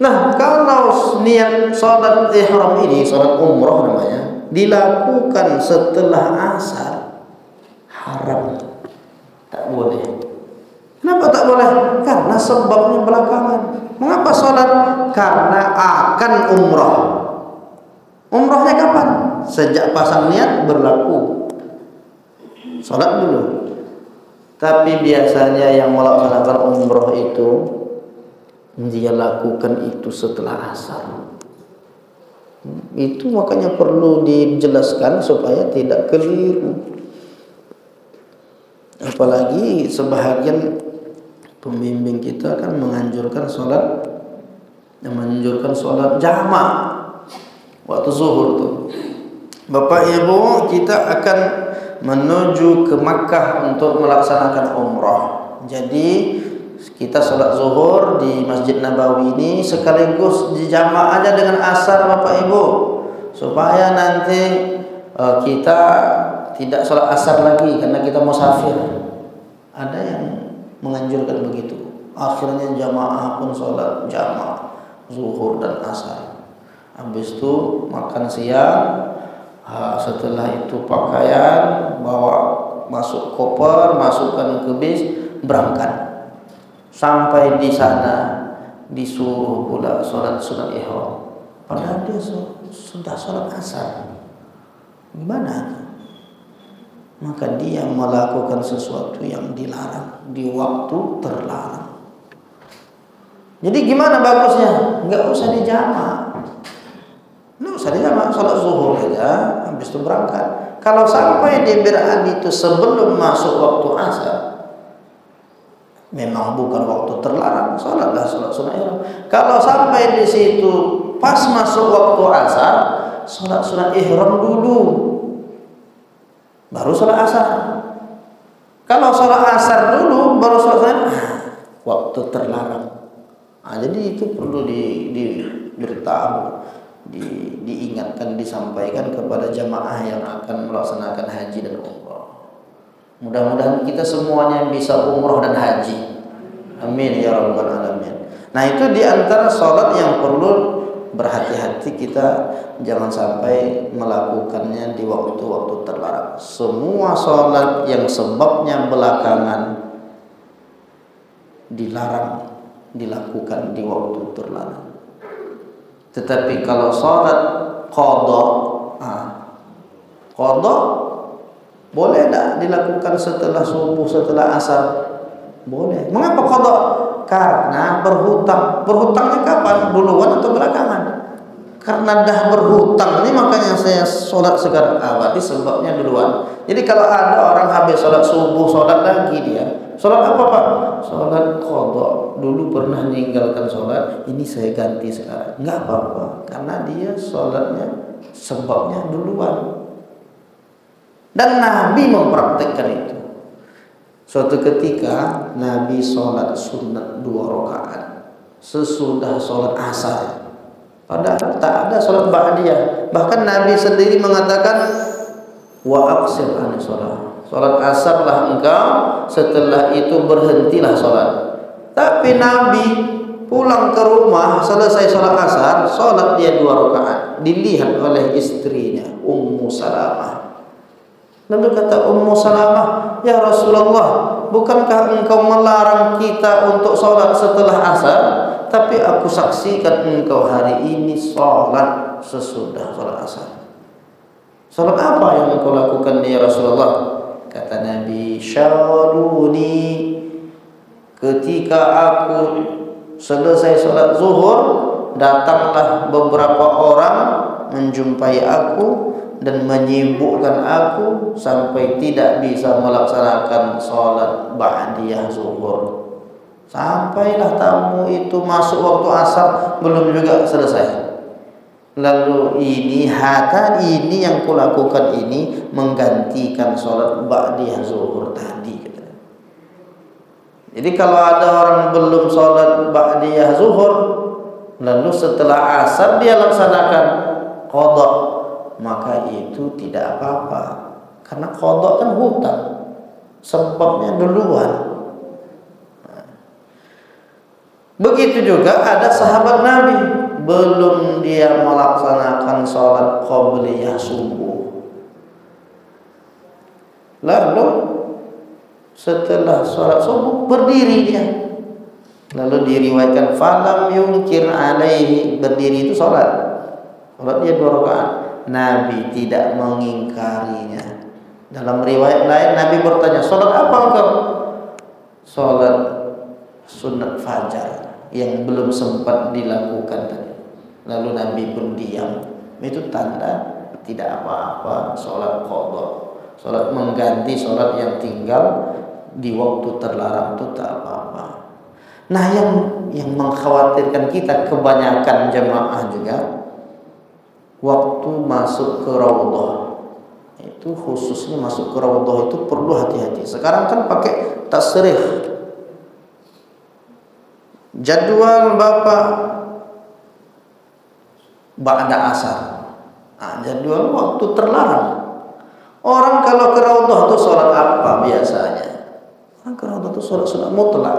Nah, kalau niat sholat ihram ini, sholat umroh namanya, dilakukan setelah asar haram, tak boleh. Kenapa tak boleh? Karena sebabnya belakangan. Mengapa sholat? Karena akan umrah. Umrahnya kapan? Sejak pasang niat berlaku. Sholat dulu. Tapi biasanya yang melaksanakan umrah itu dia lakukan itu setelah asar. Itu makanya perlu dijelaskan supaya tidak keliru. Apalagi sebahagian pembimbing kita kan menganjurkan sholat jamak waktu zuhur tuh. Bapak Ibu, kita akan menuju ke Makkah untuk melaksanakan umrah. Jadi kita sholat zuhur di Masjid Nabawi ini sekaligus dijamak aja dengan asar Bapak Ibu, supaya nanti kita tidak sholat asar lagi karena kita musafir. Ada yang menganjurkan begitu. Akhirnya jamaah pun sholat jamak zuhur dan asar. Habis itu makan siang, setelah itu pakaian, bawa masuk koper, masukkan ke bis, berangkat. Sampai di sana disuruh pula sholat sunat ihram. Padahal dia sudah sholat asar. Gimana? Maka dia melakukan sesuatu yang dilarang di waktu terlarang. Jadi gimana bagusnya? Enggak usah dijamak. Enggak usah dijamak, sholat zuhur aja, habis itu berangkat. Kalau sampai dia berada itu sebelum masuk waktu asar, memang bukan waktu terlarang, sholatlah sholat sunat ihram. Kalau sampai di situ pas masuk waktu asar, sholat sunat ihram dulu, baru sholat asar. Kalau sholat asar dulu, baru sholat sunat, waktu terlarang. Jadi itu perlu diberitahu, diingatkan, disampaikan kepada jamaah yang akan melaksanakan haji dan umrah. Mudah-mudahan kita semuanya bisa umrah dan haji. Amin ya rabbal alamin. Nah, itu diantara sholat yang perlu berhati-hati kita, jangan sampai melakukannya di waktu-waktu terlarang. Semua sholat yang sebabnya belakangan dilarang dilakukan di waktu terlarang. Tetapi kalau sholat qadha, qadha boleh tak dilakukan setelah subuh, setelah asar? Boleh. Mengapa qadha? Karena berhutang. Berhutangnya kapan? Duluan atau belakangan? Karena dah berhutang ini makanya saya sholat sekarang. Berarti sebabnya duluan. Jadi kalau ada orang habis sholat subuh, sholat lagi dia. Sholat apa Pak? Sholat qadha. Dulu pernah meninggalkan sholat, ini saya ganti sekarang. Enggak apa-apa, karena dia sholatnya sebabnya duluan. Dan Nabi mempraktekkan itu. Suatu ketika Nabi sholat sunat 2 rakaat sesudah sholat asar. Padahal tak ada sholat ba'diyah. Bahkan Nabi sendiri mengatakan, wa aqsir an sholat. Sholat asarlah engkau, setelah itu berhentilah sholat. Tapi Nabi pulang ke rumah selesai sholat asar, sholat dia 2 rakaat. Dilihat oleh istrinya Ummu Salamah. Lalu kata Ummu Salamah, ya Rasulullah, bukankah engkau melarang kita untuk sholat setelah asar? Tapi aku saksikan engkau hari ini sholat sesudah sholat asar. Sholat apa yang engkau lakukan ya Rasulullah? Kata Nabi, syaruni, ketika aku selesai sholat zuhur, datanglah beberapa orang menjumpai aku dan menyibukkan aku sampai tidak bisa melaksanakan sholat ba'diyah zuhur. Sampailah tamu itu masuk waktu asar, belum juga selesai. Lalu ini yang kulakukan ini menggantikan sholat ba'diyah zuhur tadi. Jadi kalau ada orang belum sholat ba'diyah zuhur, lalu setelah asar dia laksanakan qadha, maka itu tidak apa-apa. Karena qadha kan hutang, sebabnya duluan. Begitu juga ada sahabat Nabi, belum dia melaksanakan sholat qabliyah subuh. Lalu setelah sholat subuh berdiri dia. Lalu diriwayatkan falam yungkir alaihi, berdiri itu sholat. Sholat dia 2 rakaat. Nabi tidak mengingkarinya. Dalam riwayat lain Nabi bertanya, sholat apa engkau? Sholat sunat fajar yang belum sempat dilakukan tadi. Lalu Nabi pun diam. Itu tanda tidak apa-apa sholat qadha. Sholat mengganti sholat yang tinggal di waktu terlarang itu tak apa-apa. Nah, yang mengkhawatirkan kita kebanyakan jemaah juga waktu masuk ke raudhah. Itu khususnya masuk ke raudhah itu perlu hati-hati. Sekarang kan pakai tasrih. Jadwal Bapak ba'da asar. Nah, jadwal waktu terlarang. Orang kalau ke raudhah itu sholat apa biasanya? Orang ke raudhah itu sholat sunat mutlak.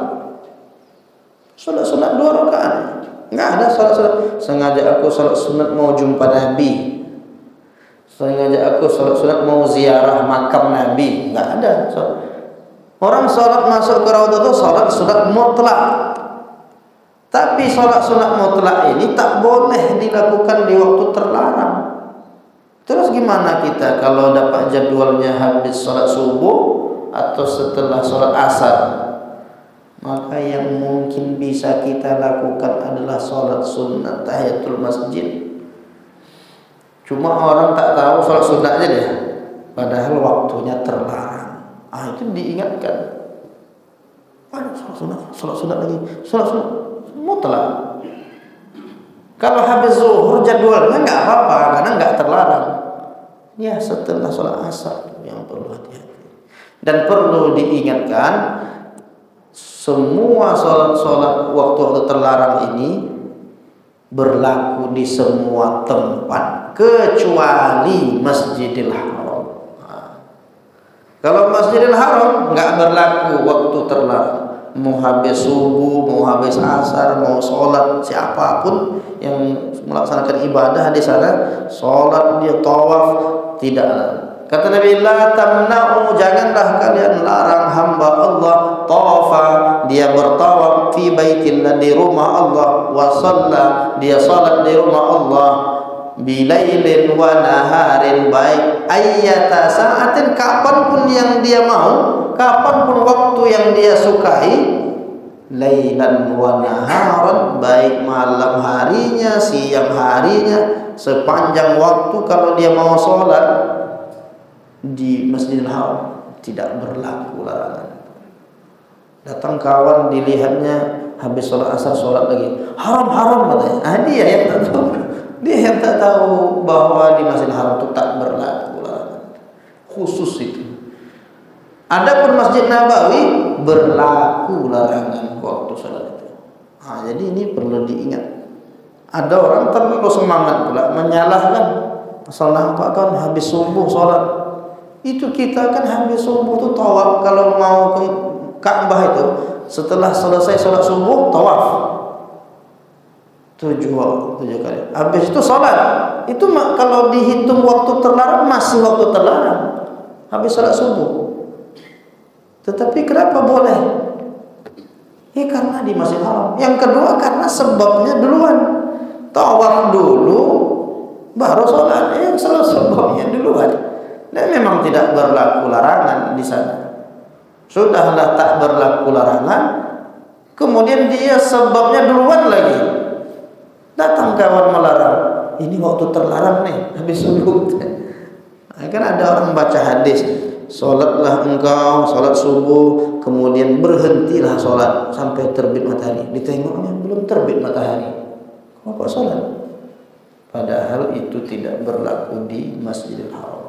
Sholat sunat 2 rakaat. Enggak ada sholat. Sengaja aku sholat sunat mau jumpa Nabi. Sengaja aku sholat sunat mau ziarah makam Nabi. Enggak ada. Orang sholat masuk ke raudhah itu sholat sunat mutlak. Tapi sholat sunat mutlak ini tak boleh dilakukan di waktu terlarang. Terus gimana kita kalau dapat jadwalnya habis sholat subuh atau setelah sholat asar? Maka yang mungkin bisa kita lakukan adalah sholat sunnah tahiyatul masjid. Cuma orang tak tahu sholat sunnahnya deh, padahal waktunya terlarang. Itu diingatkan. Sholat sunnah lagi, sholat sunnah mutlak. Kalau habis zuhur jadwalnya nggak apa-apa karena nggak terlarang. Ya setelah sholat asar yang perlu hati-hati. Dan perlu diingatkan, semua sholat-sholat waktu terlarang ini berlaku di semua tempat kecuali Masjidil Haram. Kalau Masjidil Haram nggak berlaku waktu terlarang. Mau habis subuh, mau habis asar, mau sholat, siapapun yang melaksanakan ibadah di sana, sholat dia tawaf, tidak. Kata Nabi, la tamna'u, janganlah kalian larang hamba Allah tawafa, dia bertawaf fi baitillah, di rumah Allah, wa shalla, dia salat di rumah Allah, bilailin wa naharin, baik ayyata sa'atin, kapanpun yang dia mau, kapanpun waktu yang dia sukai, lailan wa naharan, baik malam harinya, siang harinya, sepanjang waktu kalau dia mau sholat di Masjidil Haram tidak berlaku larangan. Datang kawan dilihatnya habis sholat asar sholat lagi, haram katanya. Dia yang tak tahu, dia yang tak tahu bahwa di Masjidil Haram itu tak berlaku larangan khusus itu. Adapun Masjid Nabawi berlaku larangan waktu sholat itu. Jadi ini perlu diingat. Ada orang terlalu semangat pula menyalahkan, asal nampak kan habis subuh sholat. Itu kita kan habis subuh itu tawaf. Kalau mau ke Ka'bah itu setelah selesai sholat subuh tawaf 7 kali. Habis itu sholat. Itu kalau dihitung waktu terlarang masih waktu terlarang. Habis sholat subuh. Tetapi kenapa boleh? Karena di Masjidil Haram. Yang kedua karena sebabnya duluan. Tawaf dulu baru sholat. Yang selalu sebabnya duluan. Dan memang tidak berlaku larangan di sana. Sudahlah tak berlaku larangan, kemudian dia sebabnya duluan lagi. Datang kawan melarang. Ini waktu terlarang nih, habis subuh. Kan ada orang baca hadis, sholatlah engkau sholat subuh, kemudian berhentilah sholat sampai terbit matahari. Ditengoknya belum terbit matahari, kok sholat? Padahal itu tidak berlaku di Masjidil Haram.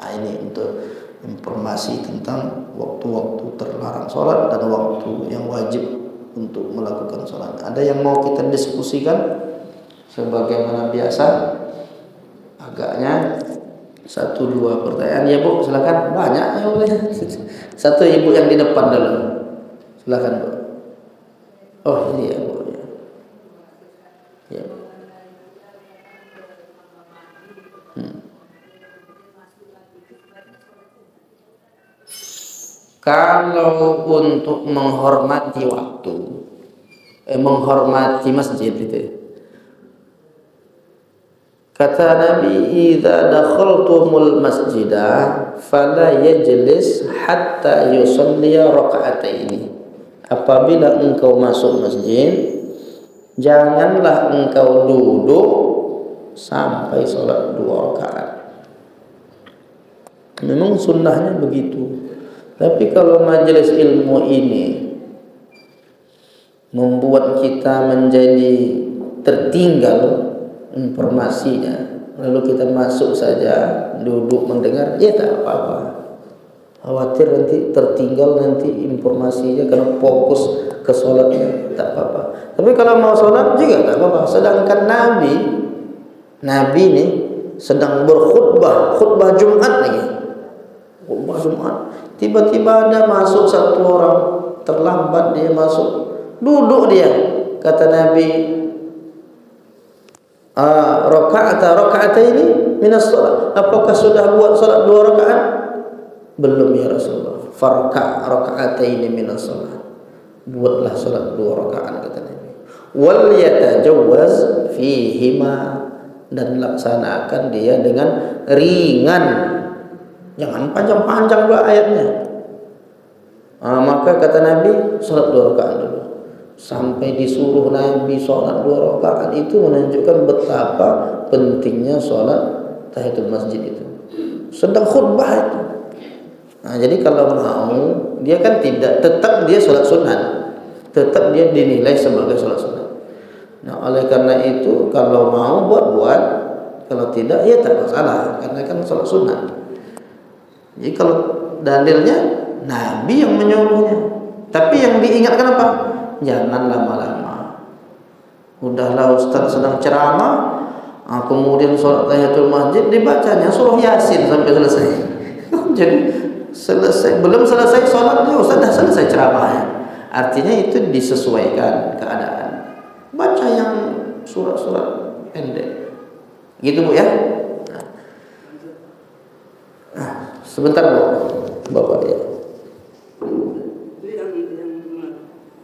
Ini untuk informasi tentang waktu-waktu terlarang sholat dan waktu yang wajib untuk melakukan sholat. Ada yang mau kita diskusikan? Sebagaimana biasa, agaknya 1-2 pertanyaan. Ya Bu, silakan. Banyak ya boleh. Satu ibu yang di depan dulu. Silakan Bu. Oh ini ya Bu. Ya. kalau untuk menghormati waktu, menghormati masjid itu, kata Nabi, idza dakhaltumul masjidah fala yajlis hatta yusalli raka'ataini. Apabila engkau masuk masjid, janganlah engkau duduk sampai sholat 2 rakaat. Memang sunnahnya begitu. Tapi kalau majelis ilmu ini membuat kita menjadi tertinggal informasinya, lalu kita masuk saja duduk mendengar, ya tak apa-apa. Khawatir nanti tertinggal nanti informasinya karena fokus ke sholatnya, tak apa-apa. Tapi kalau mau sholat juga tak apa-apa. Sedangkan Nabi ini sedang berkhutbah, khutbah Jumat lagi, khutbah Jumat. Tiba-tiba ada masuk satu orang, terlambat dia masuk, duduk dia. Kata Nabi, rakaat ini minas sholat. Apakah sudah buat sholat 2 rakaat? Belum ya Rasulullah. Farka rakaataini minas sholat. Buatlah sholat 2 rakaat, kata Nabi. Wal yatajawwaz fihima, dan laksanakan dia dengan ringan. Jangan panjang-panjang pula ayatnya. Maka kata Nabi, sholat 2 rakaat dulu. Sampai disuruh Nabi sholat 2 rakaat itu menunjukkan betapa pentingnya sholat tahiyatul masjid itu. Sedang khutbah itu. Jadi kalau mau, dia kan tetap dia sholat sunat, tetap dia dinilai sebagai sholat sunat. Oleh karena itu kalau mau buat, kalau tidak ya tak masalah, karena kan sholat sunat. Jadi kalau dalilnya Nabi yang menyuruhnya, tapi yang diingatkan apa? Jangan lama-lama. Udahlah Ustaz sedang ceramah, kemudian sholat tahiyatul masjid dibacanya surah Yasin sampai selesai. Jadi belum selesai sholatnya Ustaz dah selesai ceramahnya. Artinya itu disesuaikan keadaan. Baca yang surat-surat pendek. Gitu Bu ya. Sebentar Bu, Bapak ya. Itu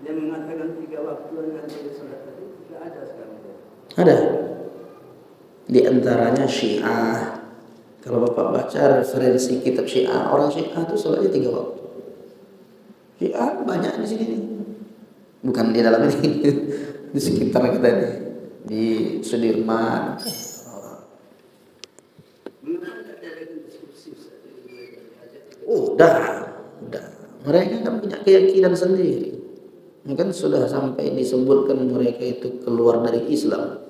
yang mengatakan 3 waktu yang ada sholat tadi tidak ada sekarang. Ada. Di antaranya Syiah. Kalau Bapak baca referensi kitab Syiah, orang Syiah itu sholatnya 3 waktu. Syiah banyak di sini nih. Bukan di dalam ini, di sekitar kita nih, di Sudirman. Udah. Mereka kan punya keyakinan sendiri. Kan sudah sampai disebutkan mereka itu keluar dari Islam,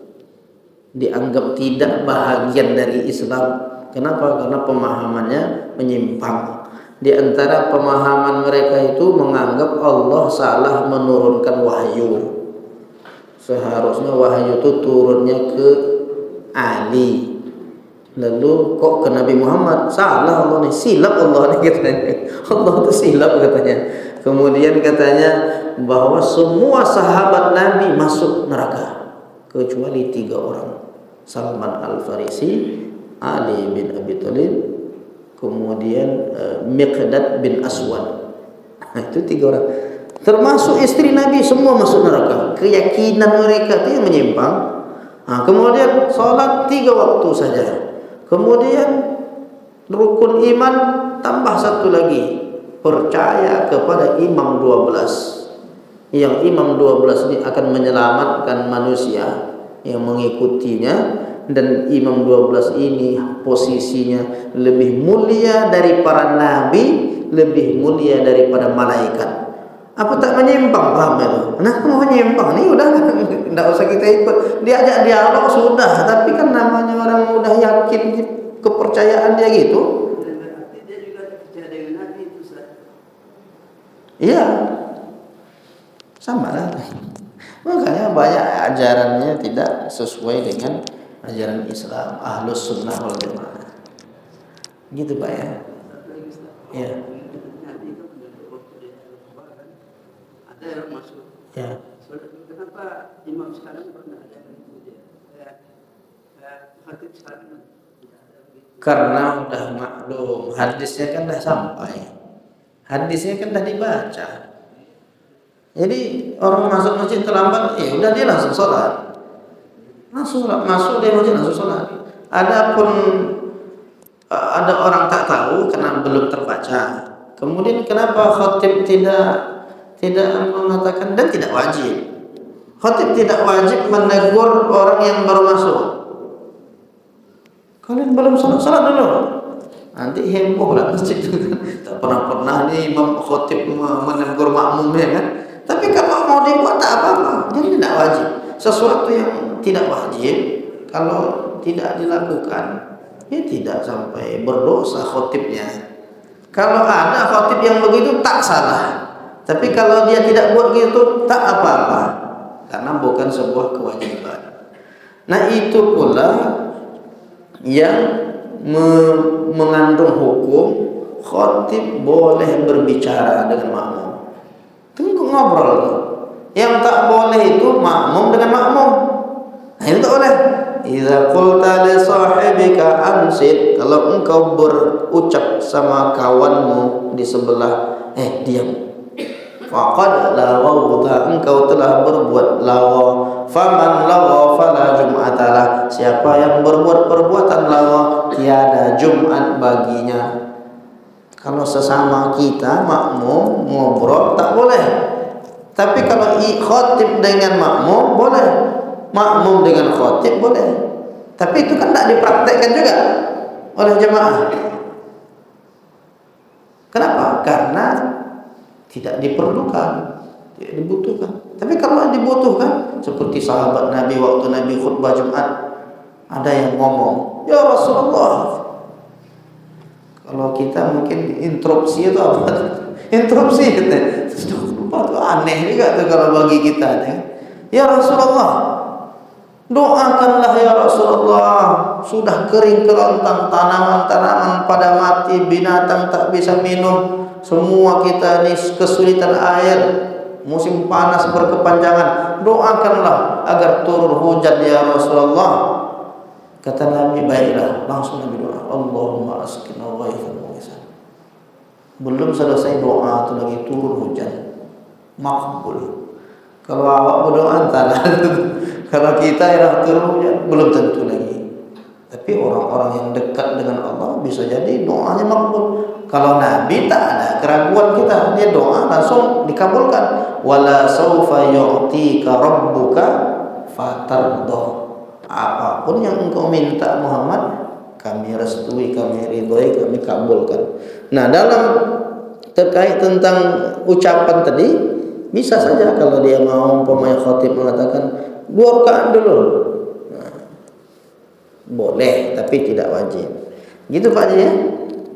dianggap tidak bahagian dari Islam. Kenapa? Karena pemahamannya menyimpang. Di antara pemahaman mereka itu menganggap Allah salah menurunkan wahyu. Seharusnya wahyu itu turunnya ke Ali, lalu kok ke Nabi Muhammad. Salah Allah nih, silap Allah nih katanya. Allah itu silap katanya. Kemudian katanya bahwa semua sahabat Nabi masuk neraka kecuali 3 orang. Salman Al-Farisi, Ali bin Abi Thalib, kemudian Miqdad bin Aswad. Itu 3 orang. Termasuk istri Nabi semua masuk neraka. Keyakinan mereka itu yang menyimpang. Kemudian sholat 3 waktu saja. Kemudian rukun iman tambah 1 lagi, percaya kepada imam 12. Yang imam 12 ini akan menyelamatkan manusia yang mengikutinya. Dan imam 12 ini posisinya lebih mulia dari para nabi, lebih mulia daripada malaikat. Apa tak menyimpang? Paham itu? Nah, mau menyimpang nih udah enggak usah kita ikut. Diajak dialog sudah, tapi kan namanya orang udah yakin kepercayaan dia gitu. Berarti dia juga percaya dengan Nabi itu, Ustaz. Iya. Sama lah. Makanya banyak ajarannya tidak sesuai dengan ajaran Islam, Ahlus Sunnah wal Jamaah. Gitu Pak ya. Iya. Ada yang masuk. Ya. Kenapa imam sekarang pernah ada yang itu dia? Khatib sekarang tidak ada begitu. Karena udah maklum, hadisnya kan udah sampai. Hadisnya kan dah dibaca. Jadi orang masuk masjid terlambat, ya udah dia langsung sholat. Langsung sholat, masuk dia masjid langsung sholat. Adapun ada orang tak tahu karena belum terbaca. Kemudian kenapa khatib tidak mengatakan, dan tidak wajib. Khatib tidak wajib menegur orang yang baru masuk. Kalian belum sholat dulu. Nanti heboh lah masjid itu kan. Tak pernah nih imam khatib menegur makmumnya kan. Tapi kalau mau dibuat tak apa-apa. Jadi tidak wajib. Sesuatu yang tidak wajib kalau tidak dilakukan, ya tidak sampai berdosa khatibnya. Kalau ada khatib yang begitu tak salah. Tapi kalau dia tidak buat gitu tak apa-apa. Karena bukan sebuah kewajiban. Nah itu pula yang mengandung hukum khatib boleh berbicara dengan makmum. Tunggu ngobrol. Yang tak boleh itu makmum dengan makmum. Nah itu tak boleh. Idza qulta li sahibika ansit, kalau engkau berucap sama kawanmu di sebelah, diam. Faqad lawauta, engkau telah berbuat lawa. Faman lawa fala jum'atalah, siapa yang berbuat perbuatan lawa tiada Jumat baginya. Kalau sesama kita makmum ngobrol tak boleh. Tapi kalau khatib dengan makmum boleh. Makmum dengan khatib boleh. Tapi itu kan tak dipraktekkan juga oleh jemaah. Kenapa? Karena tidak diperlukan, tidak dibutuhkan. Tapi kalau dibutuhkan, seperti sahabat Nabi waktu Nabi khutbah Jumat, ada yang ngomong, ya Rasulullah. Kalau kita mungkin interupsi itu apa? Interupsi gitu. Itu aneh juga tuh kalau bagi kita. Ya Rasulullah, doakanlah ya Rasulullah. Sudah kering kerontang, tanaman-tanaman pada mati, binatang tak bisa minum. Semua kita ini kesulitan air, musim panas berkepanjangan. Doakanlah agar turun hujan ya Rasulullah. Kata Nabi, baiklah. Langsung Nabi doa, Allahumma asqina ghaithan mughithan. Belum selesai doa itu lagi turun hujan, makbul. Kalau awak berdoa entahlah. Kalau kita yang turun hujan belum tentu lagi. Tapi orang-orang yang dekat dengan Allah bisa jadi doanya makbul. Kalau Nabi tak ada keraguan kita, dia doa langsung dikabulkan. Wala saufa yu'tika rabbuka fatardah. Apapun yang engkau minta Muhammad, kami restui, kami ridhoi, kami kabulkan. Nah, dalam terkait tentang ucapan tadi, bisa saja kalau dia mau pemain khatib mengatakan 2 rakaat dulu. Nah, boleh, tapi tidak wajib. Gitu Pak Haji ya.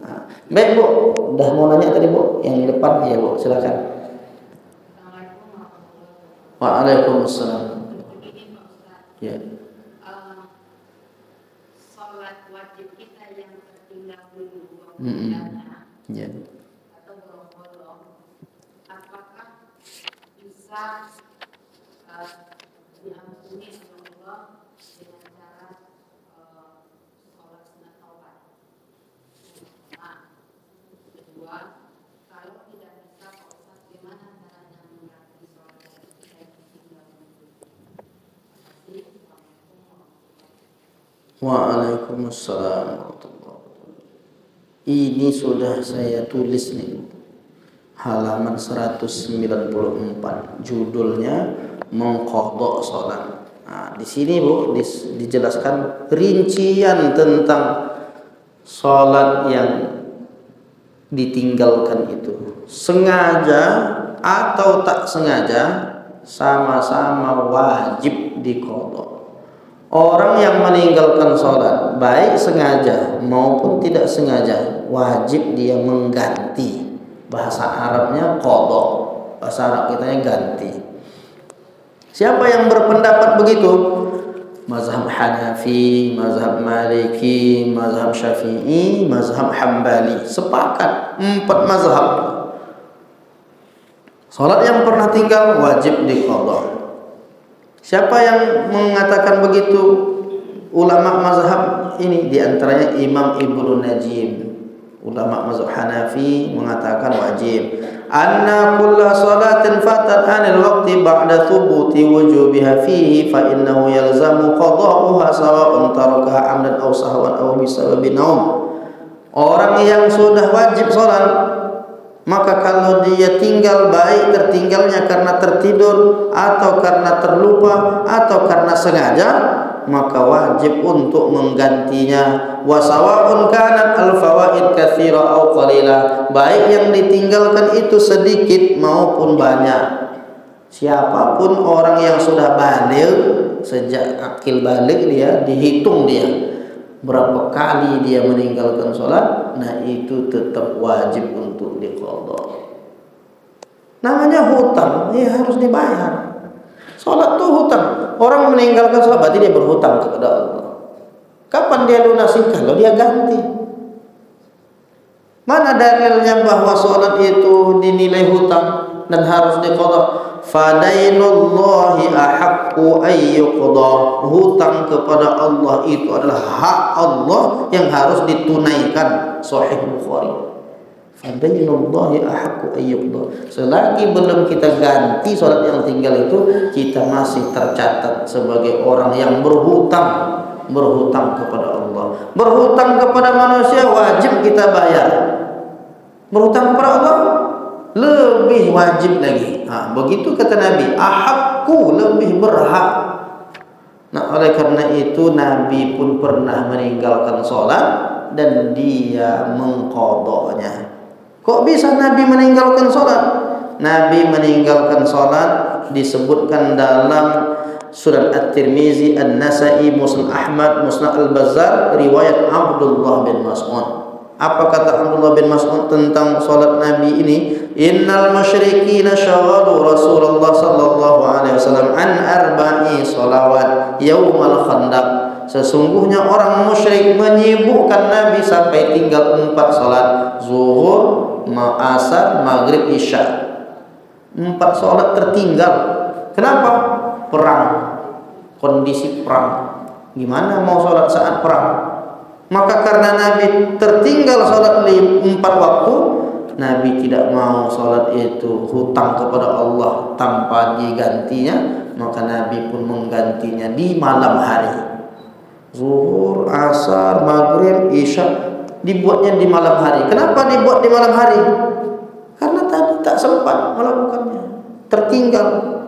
Nah, baik Bu, udah mau nanya tadi Bu, yang di depan ya Bu, silakan. Waalaikumsalam. Ya. Ya. Atau bolong-bolong, apakah bisa diampuni oleh Allah dengan cara sholat sunat taubat? Kedua, kalau tidak bisa Pak Ustaz, gimana caranya mengganti sholat yang tinggal? Waalaikumsalam. Ini sudah saya tulis nih, halaman 194, judulnya mengqadha salat. Nah, di sini Bu dijelaskan rincian tentang salat yang ditinggalkan itu, sengaja atau tak sengaja, sama-sama wajib diqadha. Orang yang meninggalkan sholat, baik sengaja maupun tidak sengaja, wajib dia mengganti. Bahasa Arabnya qadha, bahasa Arab kitanya ganti. Siapa yang berpendapat begitu? Mazhab Hanafi, mazhab Maliki, mazhab Syafi'i, mazhab Hambali. Sepakat 4 mazhab. Sholat yang pernah tinggal wajib diqadha. Siapa yang mengatakan begitu? Ulama mazhab ini diantaranya Imam Ibnu Najim. Ulama mazhab Hanafi mengatakan wajib. Anna kulla salatin fatat anil waqti ba'da thubuti wujubiha fihi fa innahu yalzamu qada'uha sawa'un tarakaha 'amdan aw sahwan aw bisababi naum. Orang yang sudah wajib salat, maka kalau dia tinggal, baik tertinggalnya karena tertidur atau karena terlupa atau karena sengaja, maka wajib untuk menggantinya. Wa sawa'un kanat al-fawaid katsira aw qalila, baik yang ditinggalkan itu sedikit maupun banyak. Siapapun orang yang sudah baligh, sejak akil baligh dia dihitung dia berapa kali dia meninggalkan sholat, nah itu tetap wajib untuk diqadha. Namanya hutang, ya harus dibayar. Sholat itu hutang. Orang meninggalkan sholat berarti dia berhutang kepada Allah. Kapan dia lunasi? Kalau dia ganti. Mana dalilnya bahwa sholat itu dinilai hutang dan harus diqadha? Fadainullahi ahaqqu ayyuqadha. Hutang kepada Allah itu adalah hak Allah yang harus ditunaikan. Sahih Bukhari. Fadainullahi ahaqqu ayyuqadha. Selagi belum kita ganti sholat yang tinggal itu, kita masih tercatat sebagai orang yang berhutang kepada Allah. Berhutang kepada manusia wajib kita bayar. Berhutang kepada Allah lebih wajib lagi. Begitu kata Nabi, ahakku, lebih berhak. Nah, oleh karena itu Nabi pun pernah meninggalkan sholat dan dia mengqadhanya. Kok bisa Nabi meninggalkan sholat? Nabi meninggalkan sholat disebutkan dalam Sunan At-Tirmizi, An-Nasa'i, Musnad Ahmad, Musnad Al-Bazzar, riwayat Abdullah bin Mas'ud. Apa kata Abdullah bin Mas'ud tentang salat Nabi ini? Innal musyrikina syaghalu Rasulullah sallallahu alaihi wasallam an arba'i shalawat yaumal khandaq. Sesungguhnya orang musyrik menyibukkan Nabi sampai tinggal 4 salat, zuhur, asar, maghrib, isya. 4 salat tertinggal. Kenapa? Perang. Kondisi perang. Gimana mau salat saat perang? Maka karena Nabi tertinggal salat 4 waktu, Nabi tidak mau salat itu hutang kepada Allah tanpa digantinya, maka Nabi pun menggantinya di malam hari. Zuhur, asar, maghrib, isya dibuatnya di malam hari. Kenapa dibuat di malam hari? Karena tadi tak sempat melakukannya, tertinggal.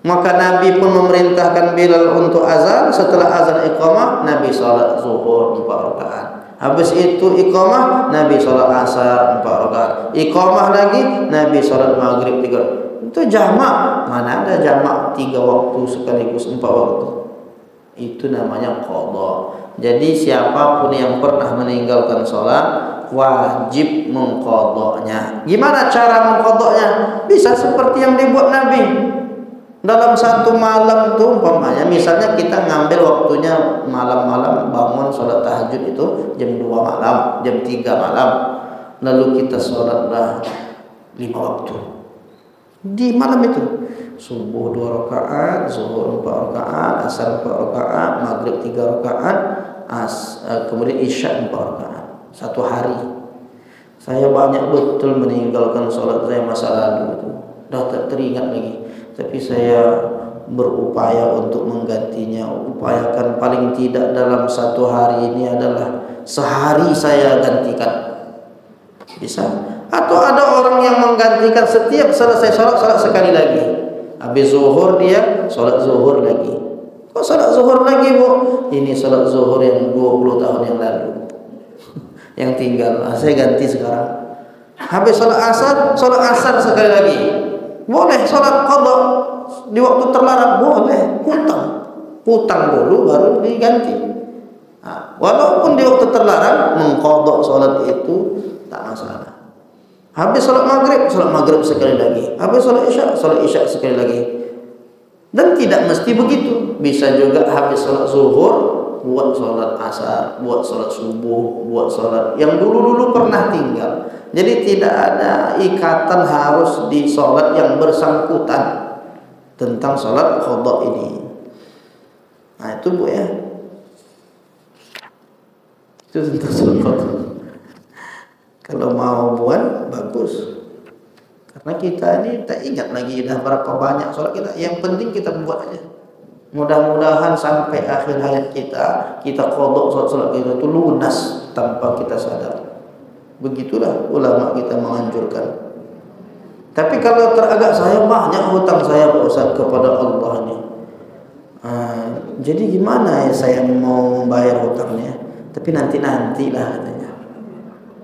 Maka Nabi pun memerintahkan Bilal untuk azan. Setelah azan iqamah, Nabi salat zuhur 4 rakaat. Habis itu iqamah, Nabi salat asar 4 rakaat. Iqamah lagi, Nabi salat maghrib 3. Itu jamak. Mana ada jamak 3 waktu sekaligus 4 waktu. Itu namanya qadha. Jadi siapapun yang pernah meninggalkan salat wajib mengqadhanya. Gimana cara mengqadhanya? Bisa seperti yang dibuat Nabi. Dalam satu malam tuh umpamanya, misalnya kita ngambil waktunya malam-malam, bangun sholat tahajud itu jam 2 malam, jam 3 malam, lalu kita sholatlah 5 waktu di malam itu. Subuh 2 rakaat, zuhur 4 rakaat, asar 4 rakaat, maghrib 3 rakaat, kemudian isya 4 rakaat. Satu hari. Saya banyak betul meninggalkan sholat saya masa lalu itu, dah tak teringat lagi. Tapi saya berupaya untuk menggantinya. Upayakan paling tidak dalam 1 hari ini adalah sehari saya gantikan. Bisa? Atau ada orang yang menggantikan setiap selesai sholat sekali lagi. Habis zuhur dia sholat zuhur lagi. Kok sholat zuhur lagi, Bu? Ini sholat zuhur yang 20 tahun yang lalu yang tinggal. Saya ganti sekarang. Habis sholat asar sekali lagi. Boleh sholat qadha di waktu terlarang, boleh. Hutang dulu baru diganti. Walaupun di waktu terlarang, mengqadha sholat itu tak masalah. Habis sholat maghrib sekali lagi. Habis sholat isya sekali lagi. Dan tidak mesti begitu. Bisa juga habis sholat zuhur buat sholat asar, buat sholat subuh, buat sholat yang dulu pernah tinggal. Jadi tidak ada ikatan harus di sholat yang bersangkutan tentang sholat qadha ini. Nah itu, Bu, ya. Itu tentang sholat qadha. Kalau mau buat bagus. Karena kita ini tak ingat lagi dah berapa banyak sholat kita. Yang penting kita buat aja. Mudah-mudahan sampai akhir hayat kita qadha sholat kita itu lunas tanpa kita sadar. Begitulah ulama kita menganjurkan. Tapi kalau teragak saya banyak hutang saya Pak Ustaz kepada Allah ini. Jadi gimana ya saya mau membayar hutangnya? Tapi nanti-nantilah katanya.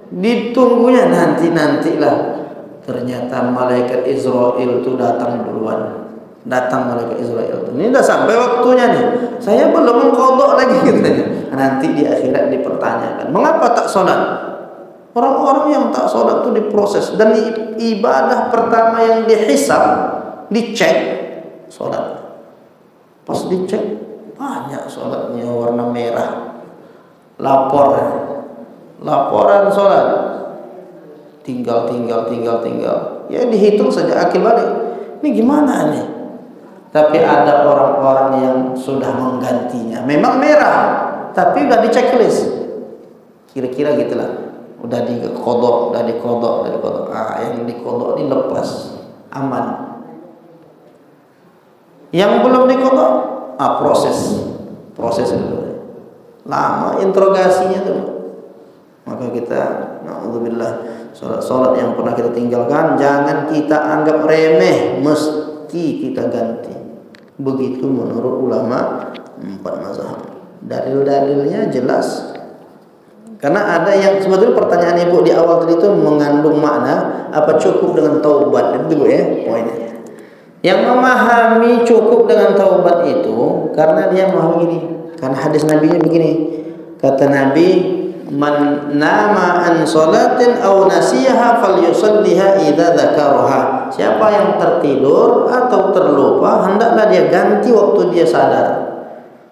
Ditunggunya nanti-nantilah. Ternyata malaikat Israel itu datang duluan. Datang malaikat Israel itu. Ini dah sampai waktunya nih. Saya belum mengqadha lagi katanya. Nanti di akhirat dipertanyakan. Mengapa tak sholat? Orang-orang yang tak sholat itu diproses. Dan ibadah pertama yang dihisab, dicek sholat. Pas dicek banyak sholatnya warna merah. Laporan sholat. Tinggal. Ya dihitung saja akil balik. Ini gimana nih? Tapi ada orang-orang yang sudah menggantinya. Memang merah, tapi udah di checklist. Kira-kira gitulah. Udah dikodok. Yang dikodok ini lepas, aman. Yang belum dikodok, proses dulu. Lama interogasinya tuh. Maka kita, na'udzubillah, sholat yang pernah kita tinggalkan jangan kita anggap remeh, mesti kita ganti. Begitu menurut ulama 4 mazhab. Dalil-dalilnya jelas. Karena ada yang sebetulnya pertanyaan Ibu di awal tadi itu mengandung makna apa cukup dengan taubat itu ya poinnya. Yang memahami cukup dengan taubat itu karena dia memahami ini. Karena hadis Nabi-nya begini. Kata Nabi, man nama an salatin aw nasiha falyusalliha idza dzakaraha. Siapa yang tertidur atau terlupa hendaklah dia ganti waktu dia sadar.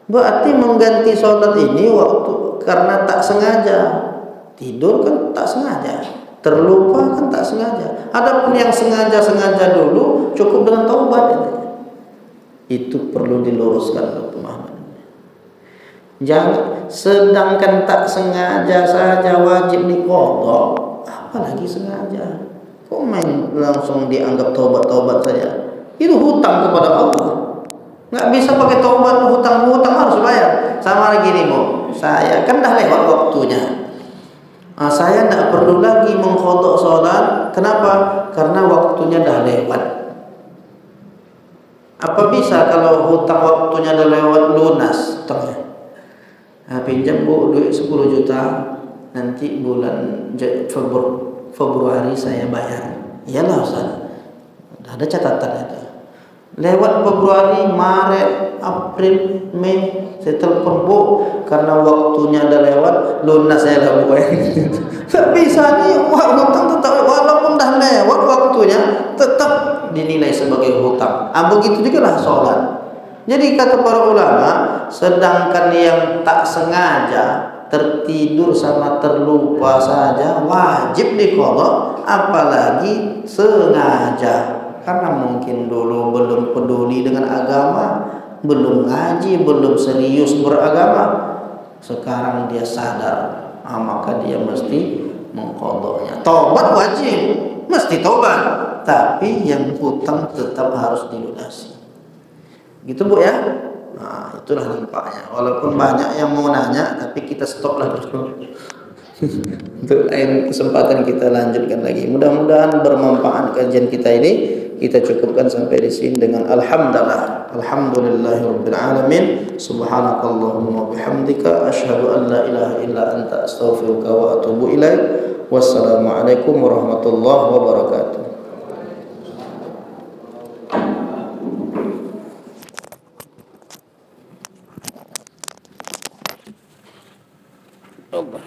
Berarti mengganti salat ini waktu karena tak sengaja. Tidur kan tak sengaja, terlupa kan tak sengaja. Adapun yang sengaja dulu cukup dengan taubat. Itu perlu diluruskan pemahaman. Jangan sedangkan tak sengaja saja wajib diqadha, apalagi sengaja. Kok main langsung dianggap taubat saja? Itu hutang kepada Allah. Nggak bisa pakai taubat, hutang harus bayar. Sama lagi nih Bu, saya kan dah lewat waktunya. Saya tidak perlu lagi mengqadha sholat. Kenapa? Karena waktunya dah lewat. Apa bisa kalau hutang waktunya dah lewat lunas? Pinjam Bu duit 10 juta, nanti bulan Februari saya bayar. Iyalah Ustaz. Ada catatan itu. Lewat Februari, Maret, April, Mei, saya telepon Bu karena waktunya ada lewat, lunas saya lah Bu. Tak bisa nih, hutang tetap walaupun dah lewat waktunya tetap dinilai sebagai hutang. Begitu juga lah sholat. Jadi kata para ulama, sedangkan yang tak sengaja tertidur sama terlupa saja wajib diqadha, apalagi sengaja. Karena mungkin dulu belum peduli dengan agama, belum ngaji, belum serius beragama. Sekarang dia sadar, maka dia mesti mengqadhanya. Taubat wajib, mesti taubat, tapi yang hutang tetap harus dilunasi. Gitu Bu ya. Nah, itulah nampaknya. Walaupun banyak yang mau nanya, tapi kita stoplah dulu. Untuk lain kesempatan kita lanjutkan lagi. Mudah-mudahan bermanfaat kajian kita ini. Kita cukupkan sampai di sini dengan alhamdulillahirabbil alamin. Subhanakallahumma bihamdika asyhadu an la ilaha illa anta astaghfiruka wa atubu ilaik. Wassalamualaikum warahmatullahi wabarakatuh. Allah.